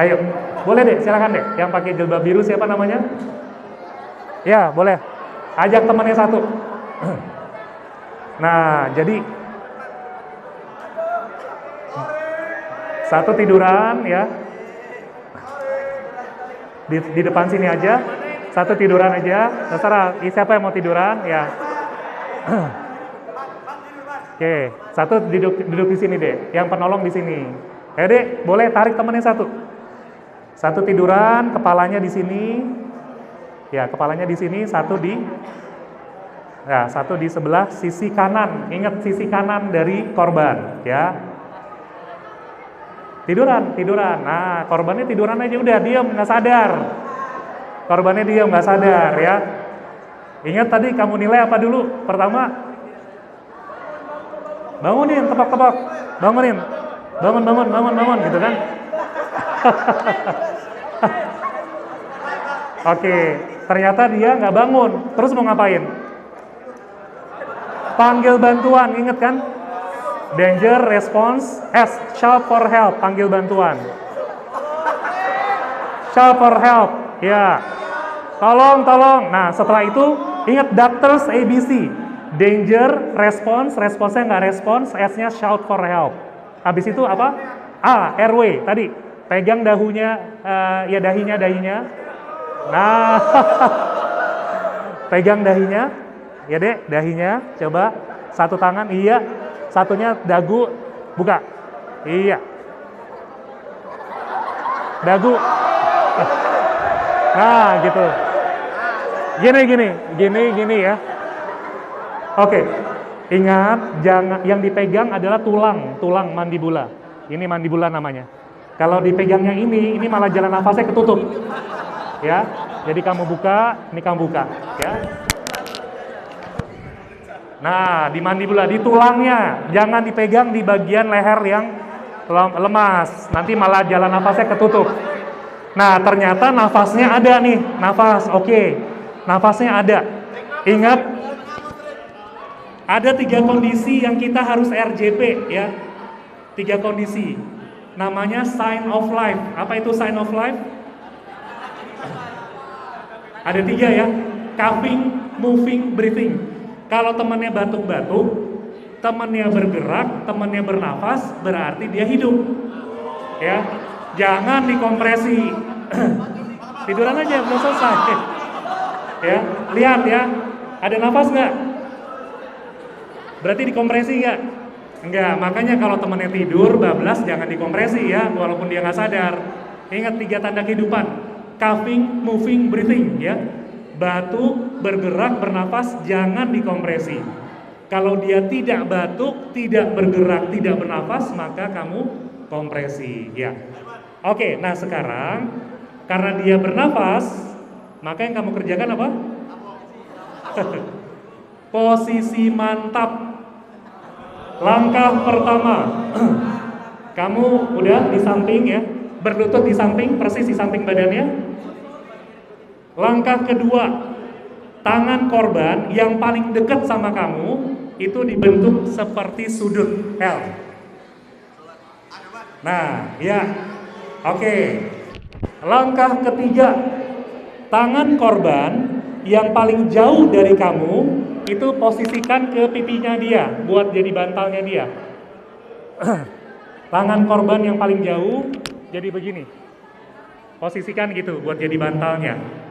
Ayo, boleh deh, silakan deh. Yang pakai jilbab biru siapa namanya? Ya, boleh. Ajak temannya 1. Nah, jadi 1 tiduran ya. Di depan sini aja. Satu tiduran aja, terserah. Siapa yang mau tiduran? Ya. Oke, satu duduk di sini deh. Yang penolong di sini. Ya dek, boleh tarik temennya satu. Satu tiduran, kepalanya di sini. Ya, kepalanya di sini, satu di sebelah sisi kanan. Ingat sisi kanan dari korban, ya. Tiduran. Nah, korbannya tiduran aja udah, diam, nggak sadar. Korbannya diam, nggak sadar, ya. Ingat tadi kamu nilai apa dulu? Pertama, bangunin, tebak-tebak, bangunin, bangun, gitu kan? Oke, ternyata dia nggak bangun. Terus mau ngapain? Panggil bantuan, inget kan? Danger, response, S, shout for help, panggil bantuan. Shout for help, ya. Tolong. Nah, setelah itu ingat doctors ABC. Danger, response-nya nggak response, S-nya shout for help. Habis itu apa? A, airway tadi. Pegang dahunya, dahinya. Nah, pegang dahinya. Ya dek, dahinya. Coba satu tangan, iya. Satunya dagu, buka. Iya. Dagu. Nah, gitu. Gini ya. Oke. Ingat, jangan yang dipegang adalah tulang mandibula. Ini mandibula namanya. Kalau dipegangnya ini malah jalan nafasnya ketutup. Ya. Jadi kamu buka, ini kamu buka, ya. Nah, di mandibula, di tulangnya. Jangan dipegang di bagian leher yang lemas. Nanti malah jalan nafasnya ketutup. Nah, ternyata nafasnya ada nih. Nafas, oke. Nafasnya ada. Ingat, ada 3 kondisi yang kita harus RJP, ya. 3 kondisi. Namanya sign of life. Apa itu sign of life? Ada 3 ya. Coughing, moving, breathing. Kalau temannya batuk-batuk, temannya bergerak, temannya bernafas, berarti dia hidup. Ya, jangan dikompresi. Tiduran aja, belum selesai. Ya, lihat ya, ada nafas nggak? Berarti dikompresi nggak? Enggak, makanya kalau temannya tidur, bablas, jangan dikompresi ya, walaupun dia nggak sadar. Ingat 3 tanda kehidupan, coughing, moving, breathing ya. Batuk, bergerak, bernafas, jangan dikompresi. Kalau dia tidak batuk, tidak bergerak, tidak bernafas, maka kamu kompresi ya. Oke, nah sekarang karena dia bernafas, maka yang kamu kerjakan apa? Posisi mantap. Langkah pertama, kamu udah di samping ya, berlutut di samping, persis di samping badannya. Langkah kedua, tangan korban yang paling dekat sama kamu itu dibentuk seperti sudut L. Nah, ya, oke. Langkah ketiga, tangan korban yang paling jauh dari kamu itu posisikan ke pipinya dia buat jadi bantalnya dia. Tangan korban yang paling jauh jadi begini. Posisikan gitu buat jadi bantalnya.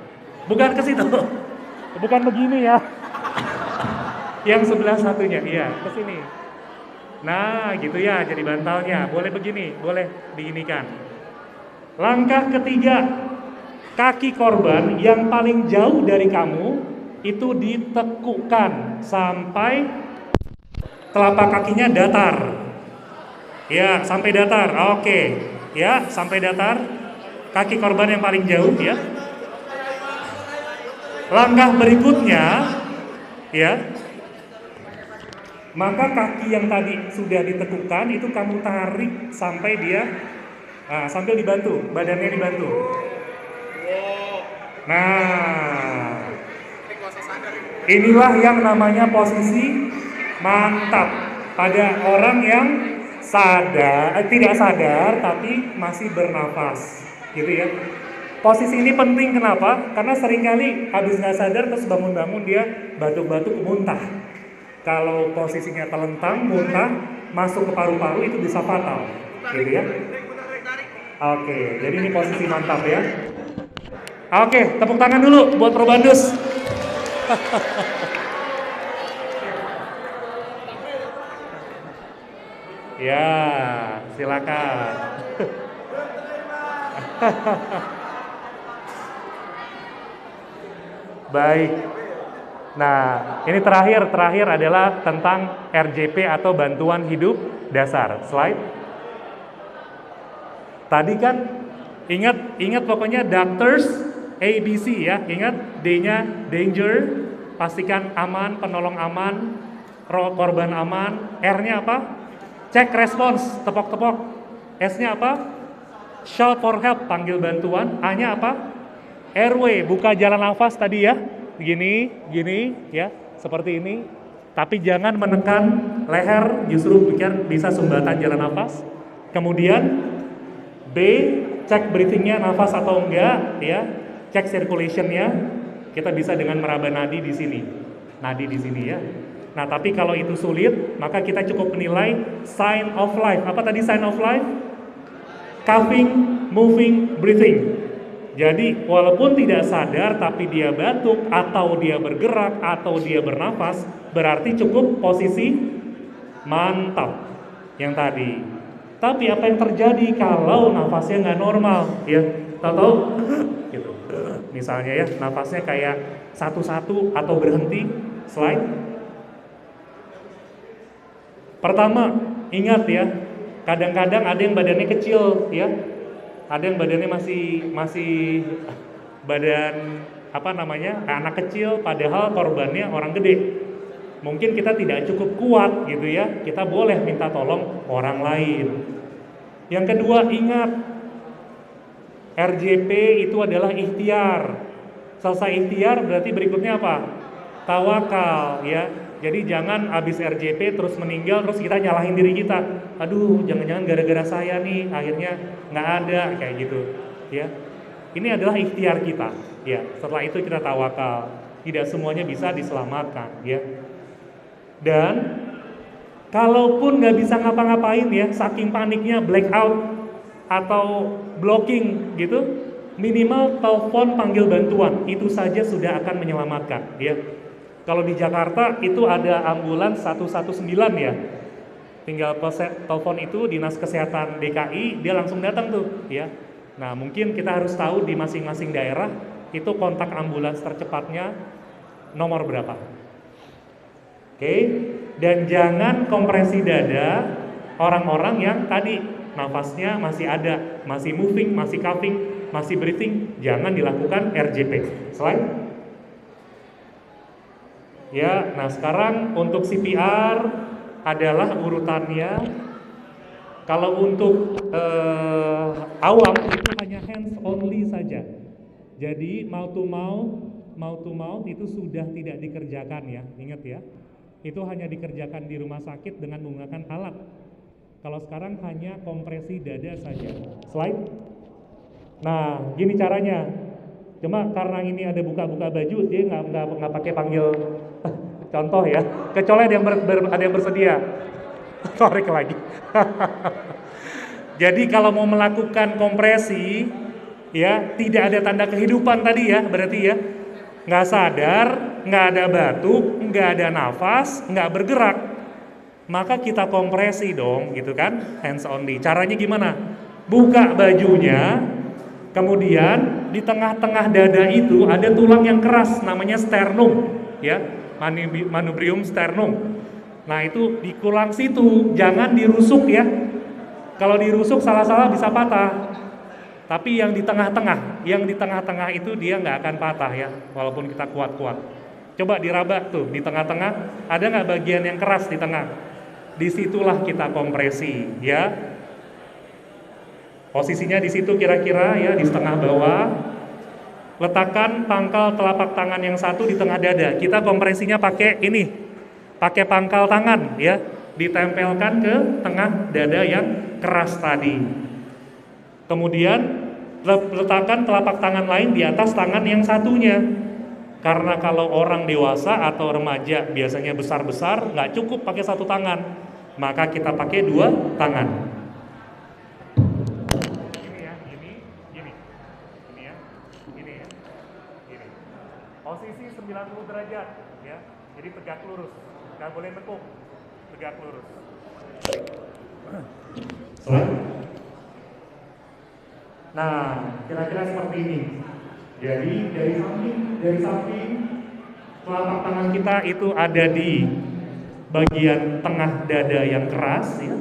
Bukan ke situ. Bukan begini ya. Yang sebelah satunya, iya, ke sini. Nah, gitu ya, jadi bantalnya. Boleh begini, boleh diinikan. Langkah ketiga, kaki korban yang paling jauh dari kamu itu ditekukan sampai telapak kakinya datar. Ya, sampai datar. Oke. Ya, sampai datar. Kaki korban yang paling jauh ya. Langkah berikutnya ya. Maka kaki yang tadi sudah ditekukan itu kamu tarik sampai dia sambil dibantu, badannya dibantu. Nah, inilah yang namanya posisi mantap pada orang yang tidak sadar tapi masih bernafas, gitu ya. Posisi ini penting kenapa? Karena seringkali habis nggak sadar terus bangun-bangun dia batuk-batuk muntah. Kalau posisinya telentang, muntah, masuk ke paru-paru itu bisa fatal, gitu ya. Oke, jadi ini posisi mantap ya. Oke, tepuk tangan dulu buat Probandus. Ya, silakan. Baik. Nah, ini terakhir adalah tentang RJP atau bantuan hidup dasar. Slide. Tadi kan ingat pokoknya doctors ABC ya. Ingat D-nya danger, pastikan aman, penolong aman, korban aman. R-nya apa? Cek respons, tepok-tepok. S-nya apa? Shout for help, panggil bantuan. A-nya apa? Airway, buka jalan nafas tadi ya. Gini ya, seperti ini. Tapi jangan menekan leher, justru bisa sumbatan jalan nafas. Kemudian B, cek breathingnya nafas atau enggak ya. Cek circulation-nya. Kita bisa dengan meraba nadi di sini. Nadi di sini ya. Nah, tapi kalau itu sulit, maka kita cukup menilai sign of life. Apa tadi sign of life? Coughing, moving, breathing. Jadi walaupun tidak sadar tapi dia batuk atau dia bergerak atau dia bernafas, berarti cukup posisi mantap yang tadi. Tapi apa yang terjadi kalau nafasnya nggak normal? Ya, tahu-tahu gitu. Misalnya ya, nafasnya kayak satu-satu atau berhenti. Slide. Pertama, ingat ya, kadang-kadang ada yang badannya kecil ya. Ada yang badannya masih badan anak kecil, padahal korbannya orang gede. Mungkin kita tidak cukup kuat gitu ya. Kita boleh minta tolong orang lain. Yang kedua, ingat RJP itu adalah ikhtiar. Selesai ikhtiar berarti berikutnya apa? Tawakal ya. Jadi jangan habis RJP terus meninggal terus kita nyalahin diri kita. Aduh, jangan-jangan gara-gara saya nih akhirnya nggak ada kayak gitu, ya. Ini adalah ikhtiar kita, ya. Setelah itu kita tawakal. Tidak semuanya bisa diselamatkan, ya. Dan kalaupun nggak bisa ngapa-ngapain ya, saking paniknya blackout atau blocking gitu, minimal telepon panggil bantuan. Itu saja sudah akan menyelamatkan, ya. Kalau di Jakarta itu ada ambulans 119 ya. Tinggal telepon itu Dinas Kesehatan DKI, dia langsung datang tuh ya. Nah, mungkin kita harus tahu di masing-masing daerah itu kontak ambulans tercepatnya nomor berapa. Oke. Dan jangan kompresi dada orang-orang yang tadi nafasnya masih ada, masih moving, masih coughing, masih breathing, jangan dilakukan RJP. Slide. Ya, nah sekarang untuk CPR adalah urutannya. Kalau untuk awam itu hanya hands only saja. Jadi mouth to mouth itu sudah tidak dikerjakan ya. Ingat ya. Itu hanya dikerjakan di rumah sakit dengan menggunakan alat. Kalau sekarang hanya kompresi dada saja. Slide. Nah, gini caranya. Cuma karena ini ada buka-buka baju, dia nggak pakai panggil contoh ya. Kecuali ada yang bersedia. Tarik lagi. Jadi kalau mau melakukan kompresi, ya tidak ada tanda kehidupan tadi ya, berarti ya nggak sadar, nggak ada batuk, nggak ada nafas, nggak bergerak, maka kita kompresi dong, gitu kan? Hands only. Caranya gimana? Buka bajunya. Kemudian di tengah-tengah dada itu ada tulang yang keras namanya sternum, ya, manubrium sternum. Nah itu dikulang situ, jangan dirusuk ya. Kalau dirusuk salah-salah bisa patah. Tapi yang di tengah-tengah itu dia nggak akan patah ya, walaupun kita kuat-kuat. Coba diraba tuh di tengah-tengah, ada nggak bagian yang keras di tengah? Disitulah kita kompresi, ya. Posisinya di situ kira-kira ya, di setengah bawah. Letakkan pangkal telapak tangan yang satu di tengah dada. Kita kompresinya pakai ini, pakai pangkal tangan ya, ditempelkan ke tengah dada yang keras tadi. Kemudian letakkan telapak tangan lain di atas tangan yang satunya. Karena kalau orang dewasa atau remaja biasanya besar-besar, nggak cukup pakai satu tangan, maka kita pakai dua tangan. badan, ya. Jadi tegak lurus, nggak boleh tekuk, tegak lurus. Nah, kira-kira seperti ini. Jadi dari samping telapak tangan kita itu ada di bagian tengah dada yang keras, ya.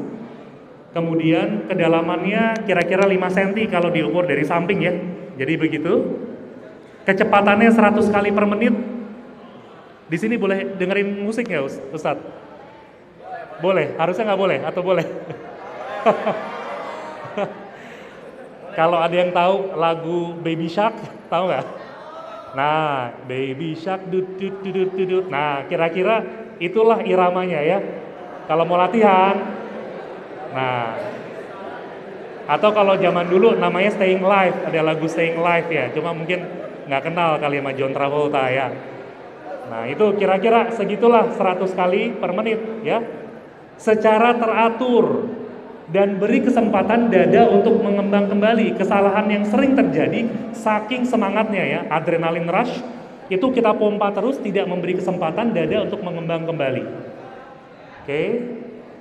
Kemudian kedalamannya kira-kira 5 cm kalau diukur dari samping, ya. Jadi begitu. Kecepatannya 100 kali per menit. Di sini boleh dengerin musik nggak, Ustadz? Boleh. Harusnya nggak boleh atau boleh? Kalau ada yang tahu lagu Baby Shark, tahu nggak? Nah, Baby Shark dut dut dut dut dut. Nah, kira-kira itulah iramanya, ya. Kalau mau latihan, nah, atau kalau zaman dulu namanya Staying Alive, ada lagu Staying Alive, ya. Cuma mungkin nggak kenal kali sama John Travolta, ya. Nah, itu kira-kira segitulah 100 kali per menit, ya. Secara teratur dan beri kesempatan dada untuk mengembang kembali. Kesalahan yang sering terjadi saking semangatnya, ya, adrenalin rush, itu kita pompa terus, tidak memberi kesempatan dada untuk mengembang kembali. Oke.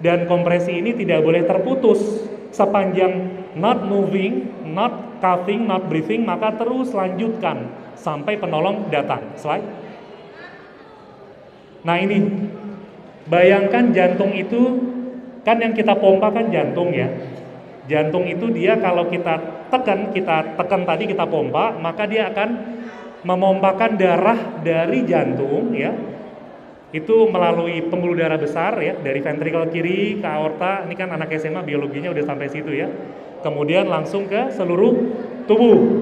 Dan kompresi ini tidak boleh terputus sepanjang not moving, not coughing, not breathing, maka terus lanjutkan sampai penolong datang. Slide. Nah, ini bayangkan jantung itu kan yang kita pompa kan jantung, ya. Jantung itu dia kalau kita tekan tadi kita pompa, maka dia akan memompakan darah dari jantung, ya. Itu melalui pembuluh darah besar, ya, dari ventrikel kiri ke aorta. Ini kan anak SMA biologinya udah sampai situ, ya. Kemudian langsung ke seluruh tubuh.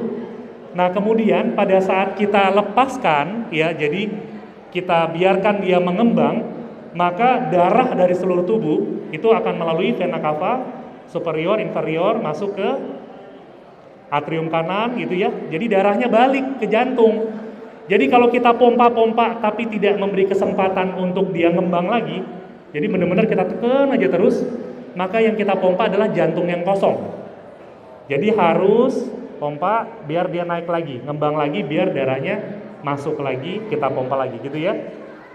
Nah, kemudian pada saat kita lepaskan, ya, jadi kita biarkan dia mengembang, maka darah dari seluruh tubuh itu akan melalui vena cava superior, inferior, masuk ke atrium kanan, gitu, ya. Jadi darahnya balik ke jantung. Jadi kalau kita pompa-pompa tapi tidak memberi kesempatan untuk dia ngembang lagi, jadi benar-benar kita tekan aja terus, maka yang kita pompa adalah jantung yang kosong. Jadi harus pompa biar dia naik lagi, ngembang lagi, biar darahnya masuk lagi, kita pompa lagi, gitu, ya.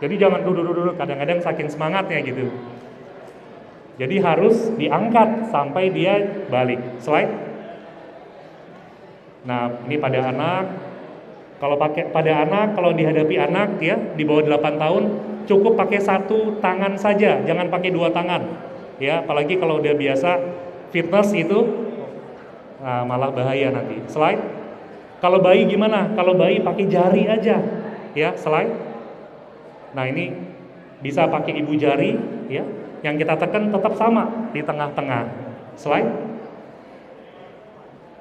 Jadi jangan duduk-duduk, kadang-kadang saking semangatnya gitu. Jadi harus diangkat sampai dia balik. Slide. Nah, ini pada anak. Kalau dihadapi anak, ya, di bawah 8 tahun, cukup pakai 1 tangan saja, jangan pakai 2 tangan. Ya, apalagi kalau udah biasa fitness itu, nah, malah bahaya nanti. Slide. Kalau bayi gimana? Kalau bayi pakai jari aja, ya. Slide. Nah, ini bisa pakai ibu jari, ya. Yang kita tekan tetap sama di tengah-tengah. Slide.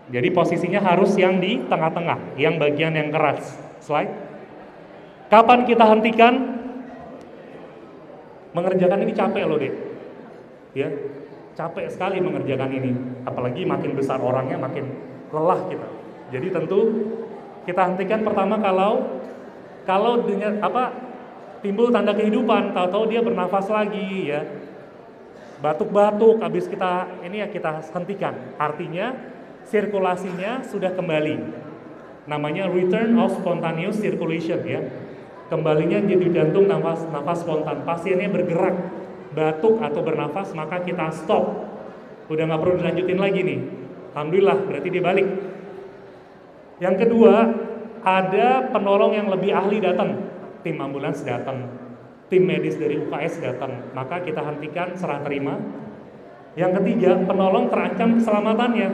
Jadi posisinya harus yang di tengah-tengah, yang bagian yang keras. Slide. Kapan kita hentikan? Mengerjakan ini capek loh, Dek. Ya. Capek sekali mengerjakan ini. Apalagi makin besar orangnya makin lelah kita. Jadi tentu kita hentikan pertama kalau dengan timbul tanda kehidupan, tahu-tahu dia bernafas lagi, ya. Batuk-batuk, habis kita hentikan. Artinya sirkulasinya sudah kembali. Namanya return of spontaneous circulation, ya. Kembalinya jadi jantung nafas spontan. Pasiennya bergerak, batuk atau bernafas, maka kita stop. Udah nggak perlu dilanjutin lagi nih. Alhamdulillah, berarti dia balik. Yang kedua, ada penolong yang lebih ahli datang, tim ambulans datang, tim medis dari UKS datang, maka kita hentikan, serah terima. Yang ketiga, penolong terancam keselamatannya.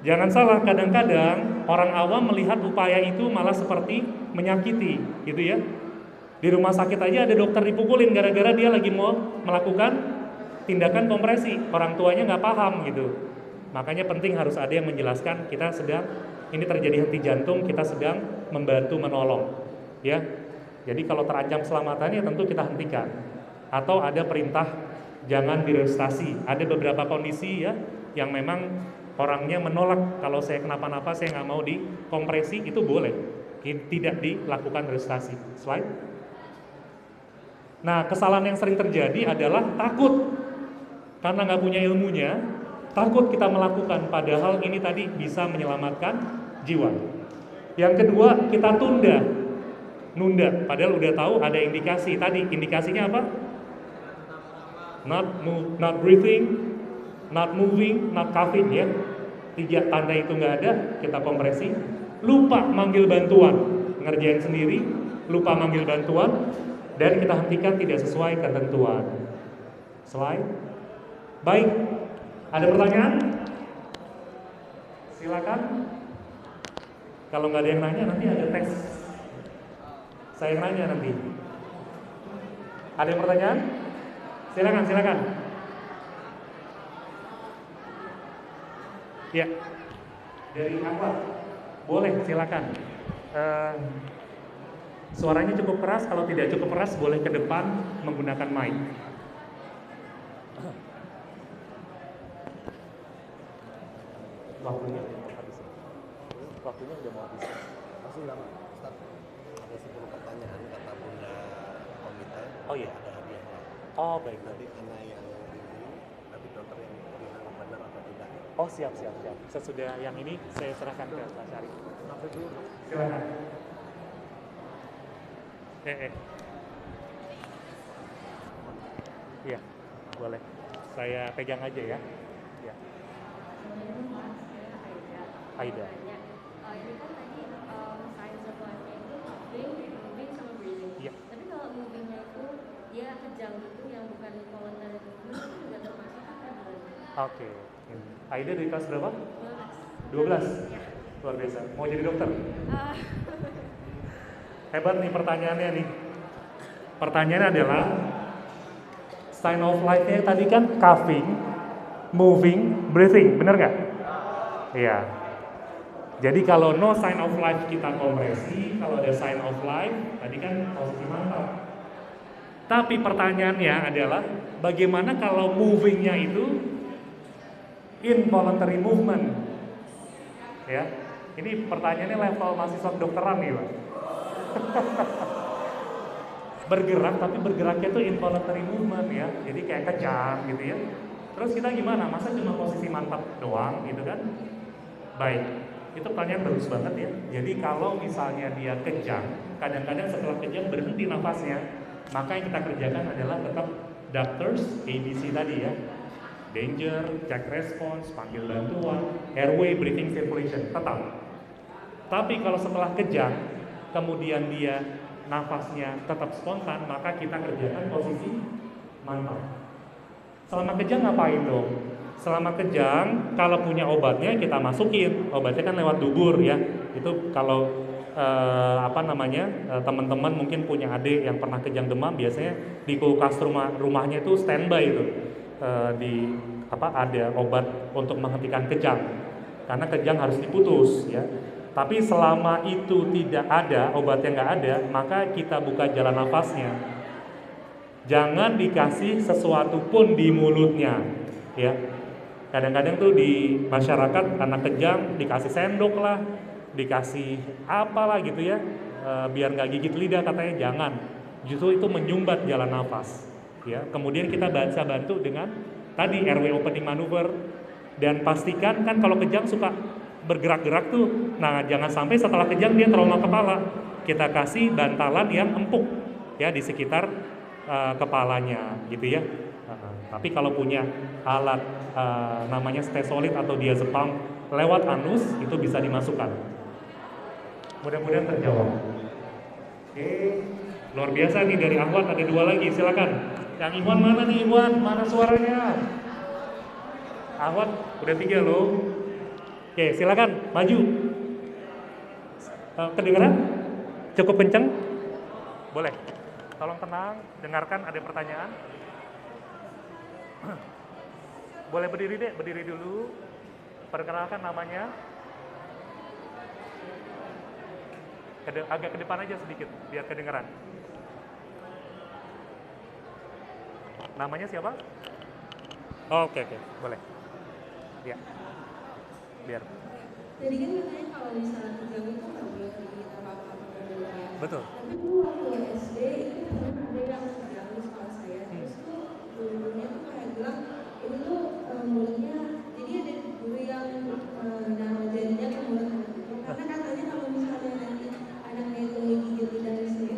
Jangan salah, kadang-kadang orang awam melihat upaya itu malah seperti menyakiti, gitu, ya. Di rumah sakit aja ada dokter dipukulin gara-gara dia lagi mau melakukan tindakan kompresi, orang tuanya nggak paham, gitu. Makanya penting harus ada yang menjelaskan ini terjadi henti jantung, kita sedang membantu menolong, ya. Jadi kalau terancam keselamatannya tentu kita hentikan. Atau ada perintah jangan diresusitasi. Ada beberapa kondisi, ya, yang memang orangnya menolak, kalau saya kenapa-napa saya nggak mau dikompresi, itu boleh, tidak dilakukan resusitasi. Slide. Nah, kesalahan yang sering terjadi adalah takut, karena nggak punya ilmunya, takut kita melakukan, padahal ini tadi bisa menyelamatkan jiwa. Yang kedua, kita tunda. nunda. Padahal udah tahu ada indikasi tadi. Indikasinya apa? Not breathing, not moving, not coughing ya. 3 tanda itu nggak ada, kita kompresi. Lupa manggil bantuan, ngerjain sendiri, lupa manggil bantuan, dan kita hentikan tidak sesuai ketentuan. Slide. Baik, ada pertanyaan? Silakan. Kalau nggak ada yang nanya, nanti ada tes. Saya yang nanya nanti. Ada yang pertanyaan? Silakan. Ya, dari apa? Boleh, silakan. Suaranya cukup keras. Kalau tidak cukup keras, boleh ke depan menggunakan mic. Waktunya udah mau habis. Waktunya udah mau habis. Masih lama, Ustaz. Ada 10 pertanyaan kata Bunda Komite. Oh iya. Ada hadiahnya. Oh baik. Nanti karena yang ini, nanti dokter yang bilang benar atau tidak. Oh siap. Sesudah yang ini saya serahkan ke Pak Syarif. Silakan. Iya, boleh. Saya pegang aja ya. Ya. Aida. Ini kan tadi signs of life-nya itu moving sama breathing. Iya. Tapi kalau movingnya itu dia kejang gitu yang bukan voluntary movement itu juga termasuk apa belum? Oke. Aida dari kelas berapa? 12. 12. Ya. Luar biasa. Mau jadi dokter? Ah, Hebat nih pertanyaannya nih. Pertanyaannya adalah sign of life-nya tadi kan coughing, moving, breathing, bener nggak? Iya. Jadi kalau no sign of life kita kompresi, kalau ada sign of life tadi kan posisi mantap. Tapi pertanyaannya adalah bagaimana kalau movingnya itu involuntary movement? Ya, ini pertanyaannya level mahasiswa kedokteran nih, Pak. Bergerak tapi bergeraknya itu involuntary movement ya, jadi kayak kejang gitu ya. Terus kita gimana? Masa cuma posisi mantap doang gitu kan? Baik, itu pertanyaan bagus banget ya. Jadi kalau misalnya dia kejang, kadang-kadang setelah kejang berhenti nafasnya, maka yang kita kerjakan adalah tetap doctors ABC tadi ya. Danger, check response, panggil bantuan, airway, breathing, circulation, tetap. Tapi kalau setelah kejang, kemudian dia nafasnya tetap spontan, maka kita kerjakan posisi mantap. Selama kejang ngapain dong? Selama kejang, kalau punya obatnya kita masukin. Obatnya kan lewat dubur ya. Itu kalau teman-teman mungkin punya adik yang pernah kejang demam, biasanya di kulkas rumahnya itu standby itu. Ada obat untuk menghentikan kejang. Karena kejang harus diputus ya. Tapi selama itu tidak ada, obatnya nggak ada, maka kita buka jalan nafasnya. Jangan dikasih sesuatu pun di mulutnya, ya. Kadang-kadang tuh di masyarakat anak kejang dikasih sendok lah, dikasih apalah gitu ya, biar nggak gigit lidah katanya jangan. Justru itu menyumbat jalan nafas, ya. Kemudian kita bantu dengan tadi airway opening maneuver dan pastikan kan kalau kejang suka bergerak-gerak tuh. Nah, jangan sampai setelah kejang dia trauma kepala. Kita kasih bantalan yang empuk ya di sekitar kepalanya gitu ya. Tapi kalau punya alat namanya stesolid atau diazepam lewat anus itu bisa dimasukkan. Mudah-mudahan terjawab. Oke, luar biasa nih dari Ahwat ada 2 lagi, silakan. Yang Iwan mana nih Iwan? Mana suaranya? Ahwat udah 3 loh. Oke, silakan maju. Kedengeran? Cukup kenceng? Boleh. Tolong tenang, dengarkan ada pertanyaan. Boleh berdiri deh, berdiri dulu. Perkenalkan namanya. Agak ke depan aja sedikit, biar kedengeran. Namanya siapa? Oke, boleh. Ya. Biar. Jadi kan katanya kalau misalnya kejang itu nggak boleh digigit apa-apa ya. Betul. Tapi tuh waktu SD itu pernah ada yang kejang di sekolah saya. Terus tuh gurunya tuh kayak bilang ini tuh mulutnya, jadi ada guru yang naruh jarinya ke mulut anak itu. Karena katanya kalau misalnya nanti anaknya itu menggigit lidahnya sendiri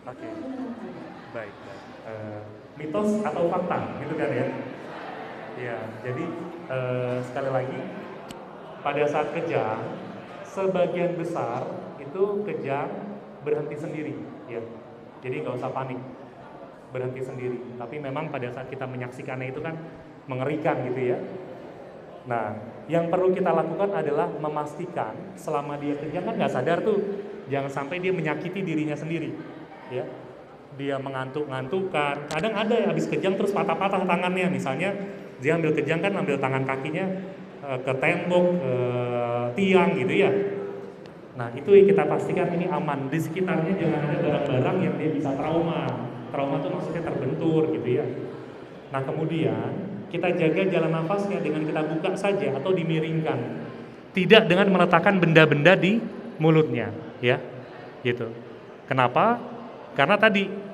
Oke. Itu benar ada. Baik. Mitos atau fakta, gitu kan ya? Ya, jadi sekali lagi pada saat kejang, sebagian besar itu kejang berhenti sendiri, ya. Jadi nggak usah panik, berhenti sendiri. Tapi memang pada saat kita menyaksikannya itu kan mengerikan gitu ya. Nah, yang perlu kita lakukan adalah memastikan selama dia kejang kan nggak sadar tuh, jangan sampai dia menyakiti dirinya sendiri, ya. Dia mengantuk-ngantukan, kadang ada yang habis kejang terus patah-patah tangannya, misalnya dia ambil kejang kan ambil tangan kakinya ke tembok, ke tiang gitu ya. Nah itu yang kita pastikan ini aman, di sekitarnya jangan ada barang-barang yang dia bisa trauma itu maksudnya terbentur gitu ya. Nah kemudian kita jaga jalan nafasnya dengan kita buka saja atau dimiringkan, tidak dengan meletakkan benda-benda di mulutnya ya, gitu. Kenapa? Karena tadi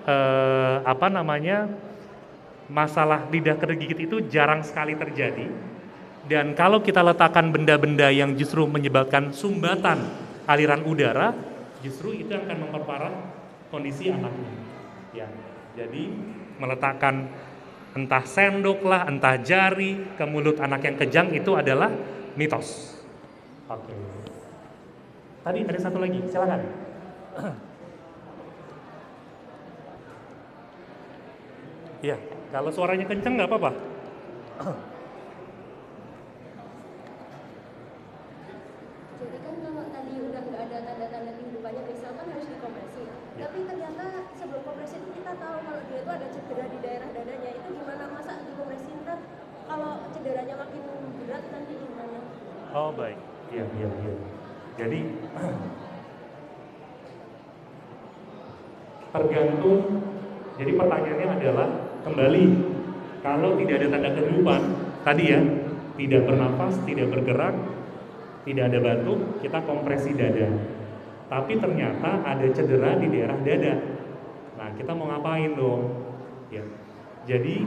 masalah lidah tergigit itu jarang sekali terjadi, dan kalau kita letakkan benda-benda yang justru menyebabkan sumbatan aliran udara, justru itu akan memperparah kondisi anaknya. Ya, jadi meletakkan entah sendok lah, entah jari ke mulut anak yang kejang itu adalah mitos. Oke. Tadi ada satu lagi, silakan. Iya, kalau suaranya kenceng nggak apa-apa. Jadi kan kalau tadi udah nggak ada tanda-tanda kehidupannya, misalkan harus dikompresi. Ya. Tapi ternyata sebelum kompresi itu kita tahu kalau dia itu ada cedera di daerah dadanya. Itu gimana, masa dikompresi ntar kalau cederanya makin berat nanti gimana? Oh baik, iya. Jadi tergantung. Jadi pertanyaannya adalah kembali, kalau tidak ada tanda kehidupan tadi ya, tidak bernafas, tidak bergerak, tidak ada batuk, kita kompresi dada. Tapi ternyata ada cedera di daerah dada. Nah, kita mau ngapain dong? Ya. Jadi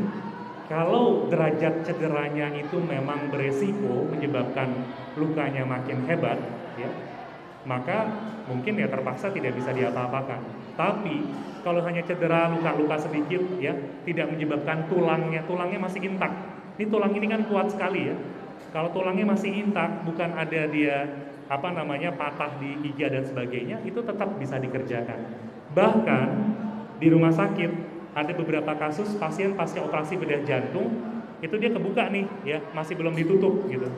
kalau derajat cederanya itu memang beresiko menyebabkan lukanya makin hebat, ya, maka mungkin ya terpaksa tidak bisa diapa-apakan. Tapi kalau hanya cedera luka-luka sedikit ya, tidak menyebabkan tulangnya masih intak. Ini tulang ini kan kuat sekali ya. Kalau tulangnya masih intak, bukan ada dia patah di iga dan sebagainya, itu tetap bisa dikerjakan. Bahkan di rumah sakit ada beberapa kasus pasien pasca operasi bedah jantung itu dia kebuka nih ya, masih belum ditutup gitu.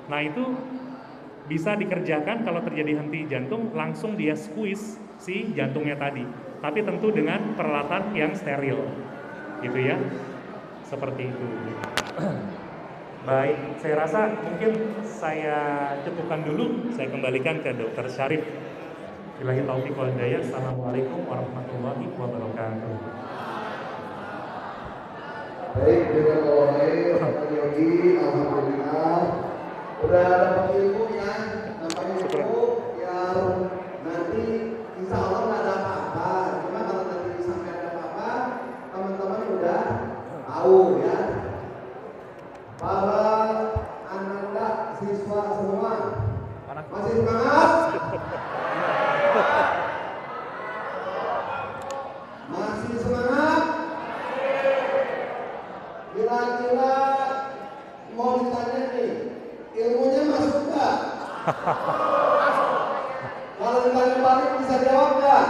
Nah itu bisa dikerjakan kalau terjadi henti jantung, langsung dia squeeze si jantungnya tadi, tapi tentu dengan peralatan yang steril gitu ya, seperti itu. Baik, saya rasa mungkin saya cukupkan dulu, saya kembalikan ke Dr. Syarif. Billahi taufiq wal hidayah. Assalamualaikum warahmatullahi wabarakatuh. Baik, Pak Yogi, alhamdulillah udah dapat ilmu ya, dapat ilmu yang nanti insya Allah nggak ada apa-apa. Cuma kalau nanti sampai ada apa-apa, teman-teman udah tahu ya. Para anak siswa semua masih semangat? Masih semangat? Kira-kira mau ditanya nih, ilmunya masuk nggak? Kalau ditanya balik bisa jawab nggak?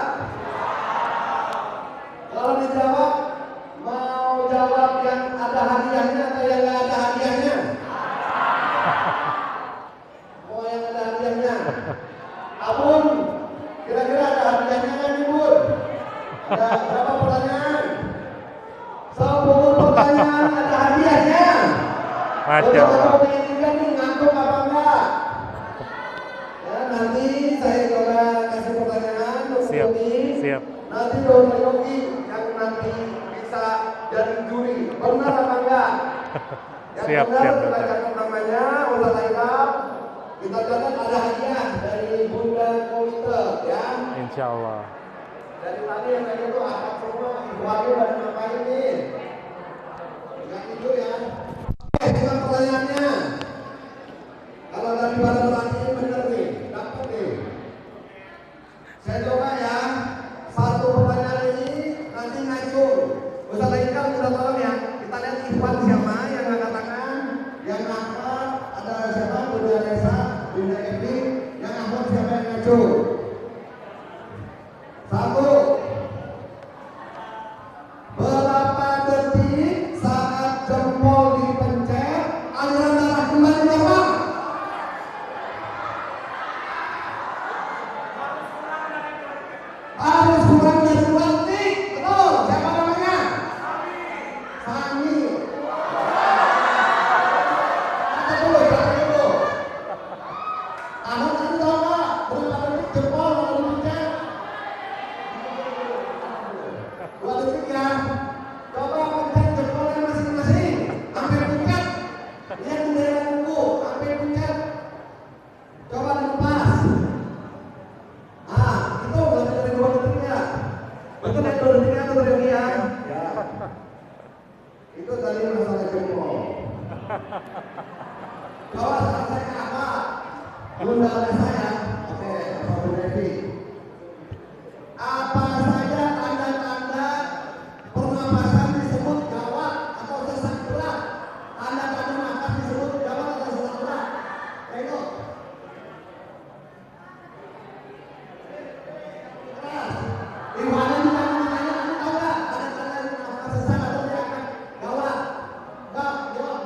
Kalau dijawab, mau jawab yang ada hadiahnya atau yang nggak ada hadiahnya? Oh yang ada hadiahnya. Abun, kira-kira ada hadiahnya kan Ibu? Ada berapa pertanyaan? 10 pertanyaan ada hadiahnya. Masya Allah. Kalau nih ngantuk apa enggak? Ya nanti saya coba kasih pertanyaan untuk Siap, Yogi. siap. Nanti Dr. Yogi yang nanti bisa jadi juri. Benar apa enggak? Yang Siap, benar siap, kita Dokter. catat namanya, Ustaz Aikam. Kita catat ada hadiah dari Bunda Komite ya. Insya Allah. Dari tadi yang tadi itu akak semua, Ibu Ayu pada ngapain nih? Yang itu ya. Oke, bukan pertanyaannya. Kalau dari pada pertanyaan benar nih, dapat nih. Saya coba ya, satu pertanyaan ini Satu. Berapa detik saat jempol dipencet, aliran darah kembali normal? Harus kurang dari 2 detik. Betul. Siapa namanya? Sami. Kata dulu. Anda tadi tahu nggak berapa detik jempol kalau dipencet? 2 detik ya. Coba pencet jempolnya masing-masing. Sampai pencet. Lihat di daerah kuku. Sampai pencet. Coba dilepas. Itu berarti dari 2 detiknya. Betul ya 2 detiknya atau dari dia? Ya. Itu tadi masalah jempol. Coba sekarang saya ke apa? Undangan saya. Oke, Pak Devi. Apa saja tanda-tanda pernapasan disebut gawat atau sesak berat? Tanda-tanda napas disebut gawat atau sesak berat? Ayo. Keras. Gimana nih kamu ditanya, kamu tahu nggak tanda-tanda napas sesak atau tidak gawat? Nggak, jawab.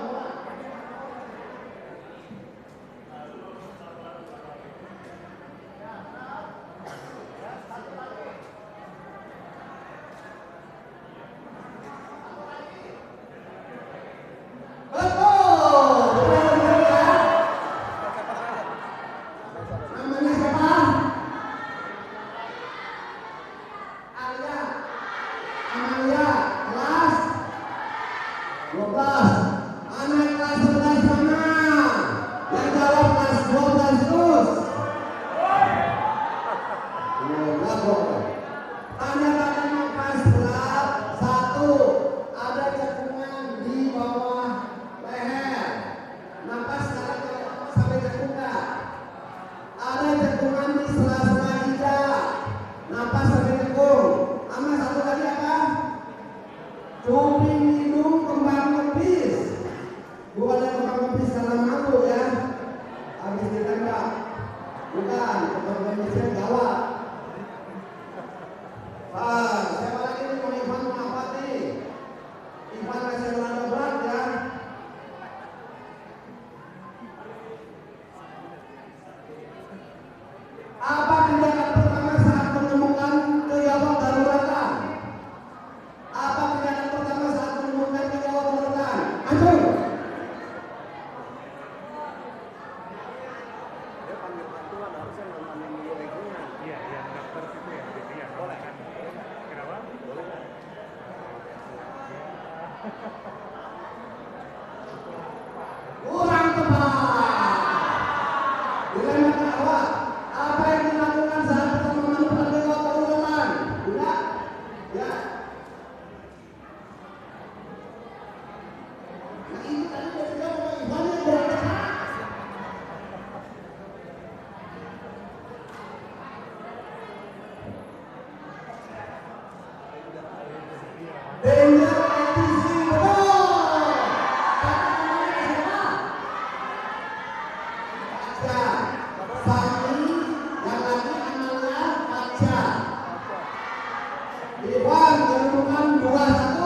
Kurang tepat. Dilema apa? Apa yang dilakukan saat pertemuan pada urutan? Tidak. Ya. Nah ini tadi sudah dijawab Pak Ivan yang kurang tepat. Danger ATC, betul. Sami, yang lagi Amalia, Kaca. Iwan, kedudukan 2-1.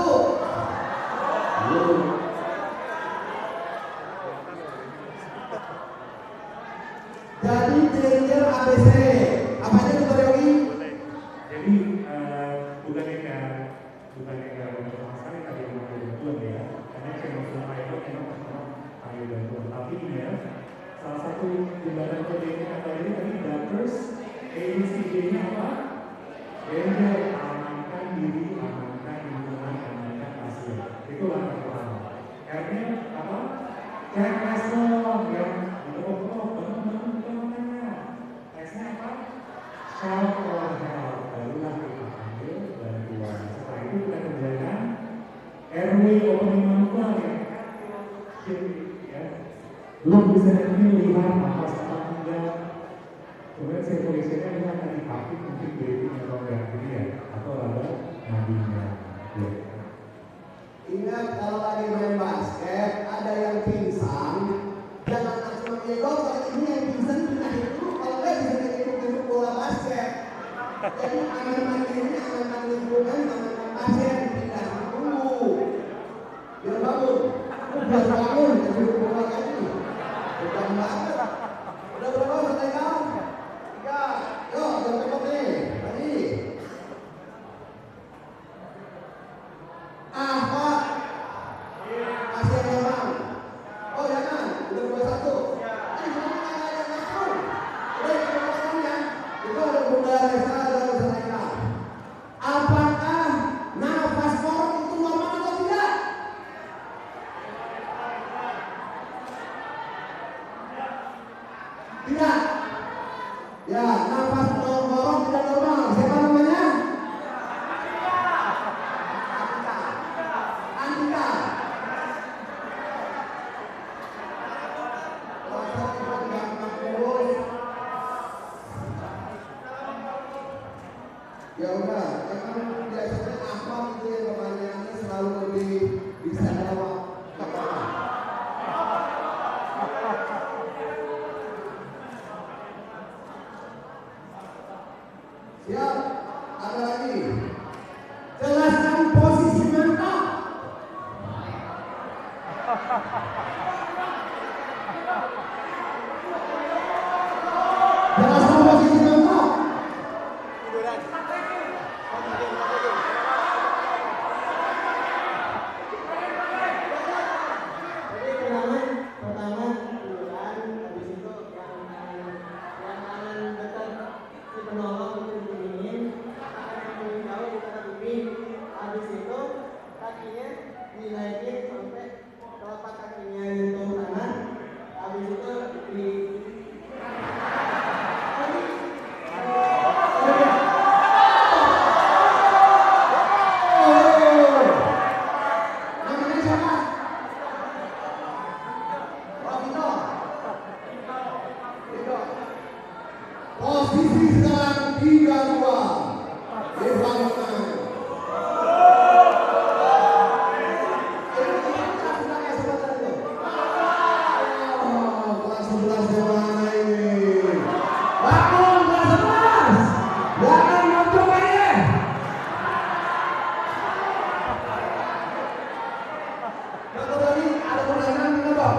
Jadi danger ABC. Apa aja Dr. Yogi? Jadi bukannya sama sekali tadi yang mau bantuan ya, karena channel semua itu memang ayo bantuan. Tapi ya, salah satu jembatan protein kata ini tadi Doctors ABCD-nya apa? Danger, amankan diri, amankan lingkungan, amankan pasien. Itu langkah pertama. R-nya apa? Cek respon yang bangun namanya. S-nya apa? Shout for help. Barulah kita ambil bantuan. Setelah itu kita kerjakan airway opening manual ya. Belum bisa lihat apa saat enggak. Kemudian circulation-nya lihat tadi kaki mungkin breathing atau enggak gitu ya, atau ada nadinya. Ya. Ingat kalau lagi main basket ada yang pingsan, jangan langsung ya dokter ini yang pingsan pindahin dulu, kalau nggak bisa jadi bola basket. Jadi aman ini, aman lingkungan, aman pasien, tidak dulu. Biar bangun, biar bangun, jadi bukan lagi. Bukan banget. Udah berapa selesai kau? 3. Yuk, jangan cukup nih. Tadi. Pak. Pasien memang. Oh ya kan, udah 21. Itu ada Bunda Resa dan Ustazah. Apakah nafas korok itu normal atau tidak? Tidak. Ya, nafas korok tidak normal. Siapa namanya? Antika. Ya udah, emang biasanya apa itu yang pertanyaannya selalu lebih bisa jawab. Siap, ada lagi. Jelaskan posisi mantap. Jelaskan posisi mantap. Posisi sekarang 3-2. Irfan menang. Kelas 11 yang mana ini? Bangun kelas 11. Jangan mau coba ya. Kalau tadi ada pertanyaan enggak, Dok?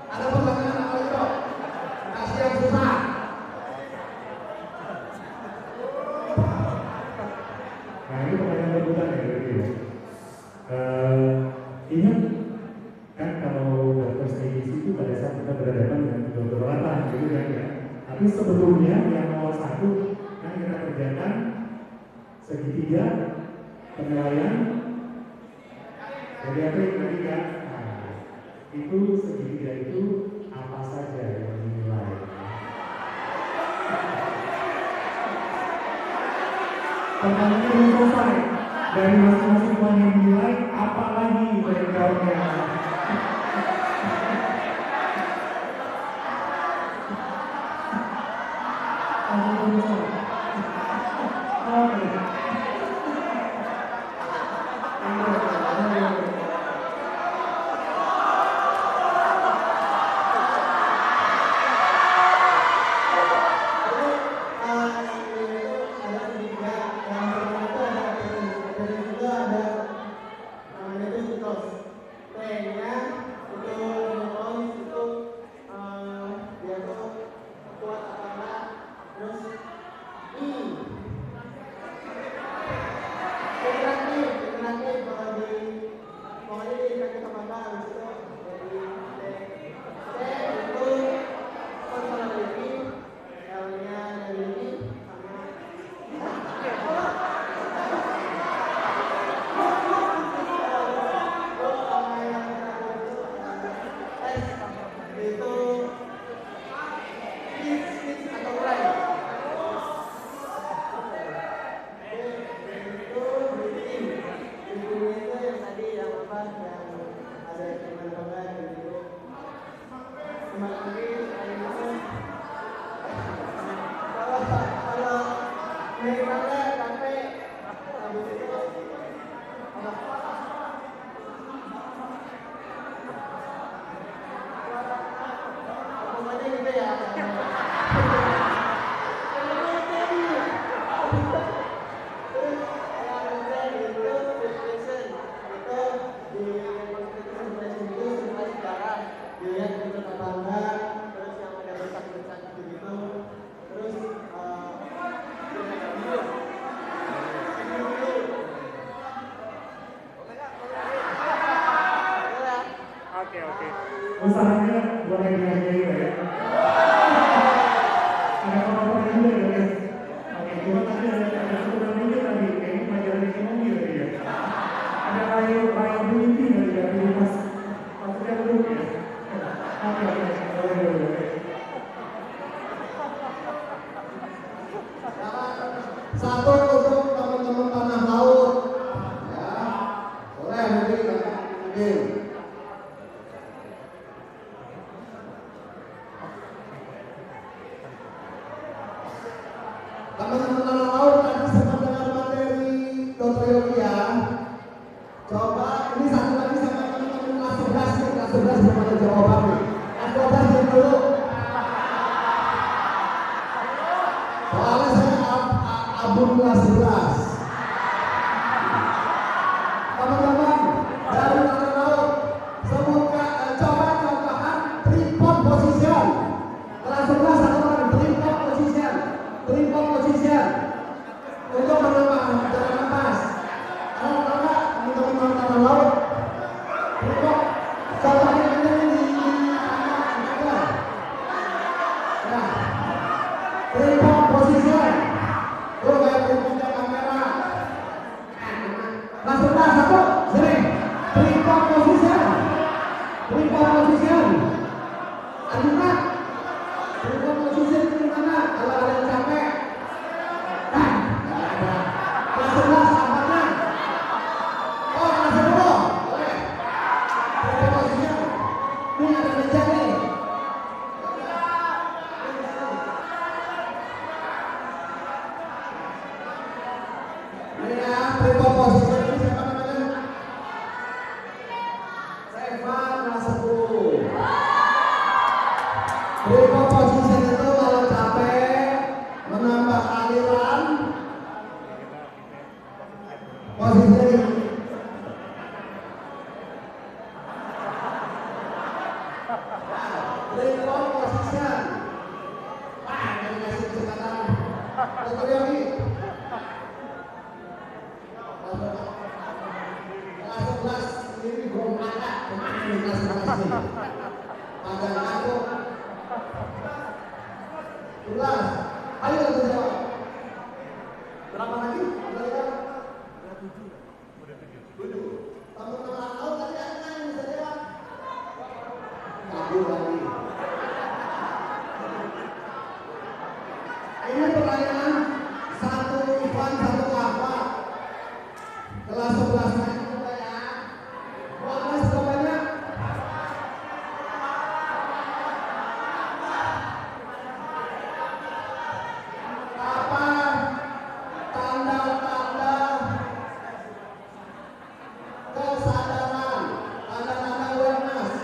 Ada pertanyaan apa lagi, Dok? Kasih yang susah. Nah ini pertanyaan rebutan ya berarti ya. Ingat kan kalau dokter stagis itu pada saat kita berhadapan dengan dokter latar gitu kan ya. Tapi sebelumnya yang nomor 1 kan kita kerjakan segitiga penilaian pediatrik tadi kan. Nah, itu segitiga itu apa saja yang dinilai? Pertanyaannya belum selesai. Dari masing-masing poin yang dinilai, apa lagi background-nya? Namanya itu usahanya buat yang dihargai ya. Ada apa-apa juga ya guys. Oke, cuma tadi ada sebutan juga tadi, kayaknya pelajaran ekonomi tadi ya. Ada liability dari mas, maksudnya belum ya. Oke, boleh. Satu untuk teman-teman tanah laut, ya, boleh mungkin. Teman-teman tanah laut tadi sempat dengar materi Dr. Yogi ya. Coba ini satu lagi sama teman-teman kelas 11 nih, kelas 11 belum ada jawaban nih. Kelas 12 jam dulu. Soalnya saya abun kelas 11. Teman-teman dari tanah laut, coba contohkan tripod position. Kelas 11 satu orang tripod position untuk menambah jarak nafas. Kalau enggak teman-teman tanah laut, tripod contohnya ini ya. Tripod position. Tuh kayak tripodnya kamera. Kelas 11 satu, sini. Tripod position. Adina, tripod position itu gimana? Kalau ada yang capek. Kelas 11 apanya? Oh, kelas 10. Boleh. Tripod position. Ini ada meja nih. Ini ya, tripod position ini siapa namanya? Sevan kelas 10. Tripod position itu kalau capek menambah aliran posisinya ini. Tripod position. Wah, ini kasih kesempatan Dr. Yogi. Kelas 11 ini belum ada. Kemana nih kelas 11 ini? Padahal aku 11. Ayo kita jawab. Berapa lagi? Kira-kira? Udah 7. Teman-teman laut tadi ada yang bisa jawab? Kabur lagi. Ini pertanyaan satu Ivan, satu apa? Kelas 11 lagi coba ya. Kelas jawabannya. Apa tanda-tanda kesadaran, tanda-tanda awareness?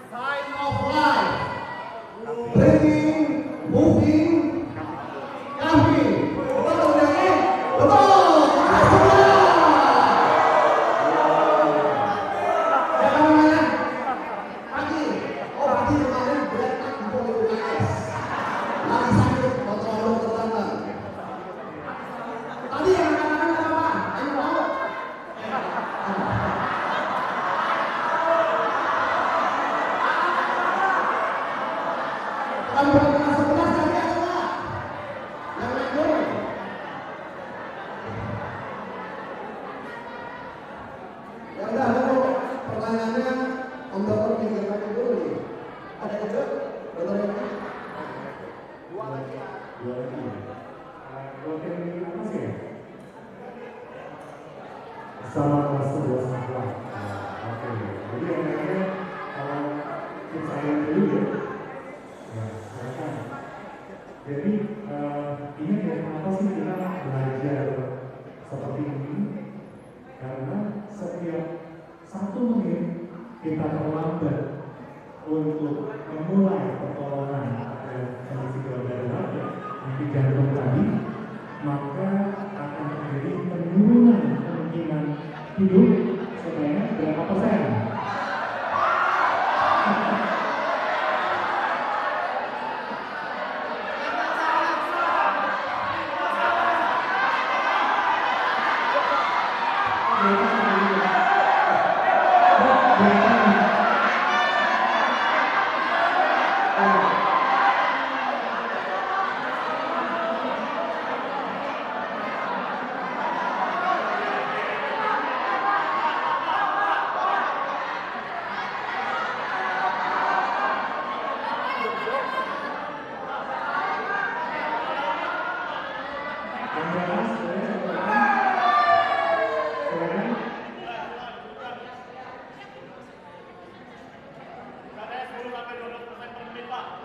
Sign of life. Breathing, moving, coming. Betul lagi? Betul. Siapa namanya? Pagi. Oh, Pagi kemarin berat di UKS. Lagi sakit, kontrol terlambat. Tadi yang katakan apa? Ayo tahu. Kamu kelas 11 tadi ada nggak? Yang naik dulu. Ya udah, aku pertanyaannya Om Dokter pikir lagi dulu nih. Ada ide? Dokter ini? Dua lagi ya. Buat yang ini apa sih ya? Sama kelas 11 apa? Oke, jadi yang kalau saya dulu ya. Jadi ini kenapa sih kita belajar seperti ini? Karena setiap 1 menit kita terlambat untuk memulai pertolongan pada kondisi gawat darurat ya, mati jantung tadi, maka akan terjadi penurunan kemungkinan hidup sebanyak berapa persen?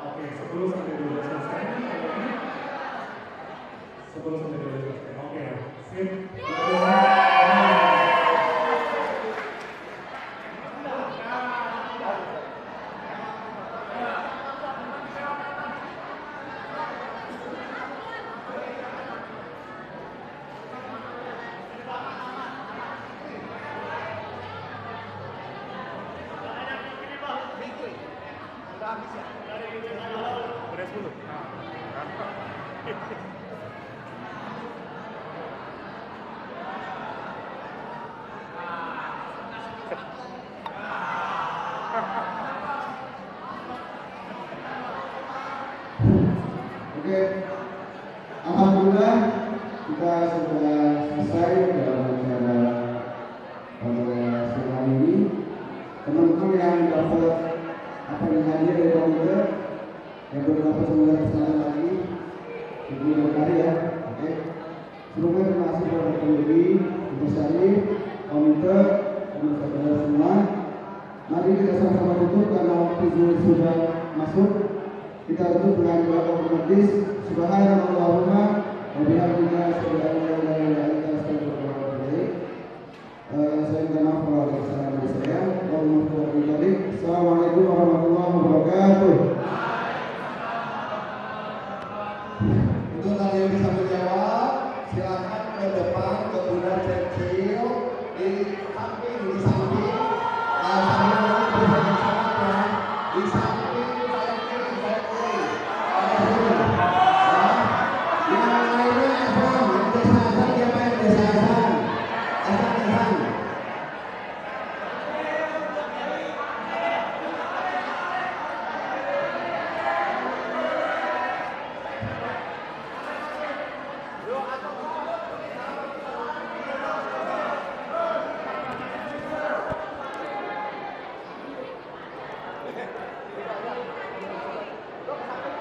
Oke, 10 sampai 12%. 10 sampai 12%. Oke, sip. Beres dulu. Oke, alhamdulillah kita sudah selesai dalam acara siang ini. Teman-teman yang dapat apa yang hadir dari komite, yang belum dapat semoga kesalahan lagi, itu berkali ya. Oke, sebelumnya terima kasih kepada peneliti, Ibu Syarif, komite, dan saudara semua. Mari kita sama-sama tutup karena waktu sudah masuk. Kita tutup dengan doa otomatis. Subhanallahumma wa bihamdika asyhadu an la ilaha illa anta astaghfiruka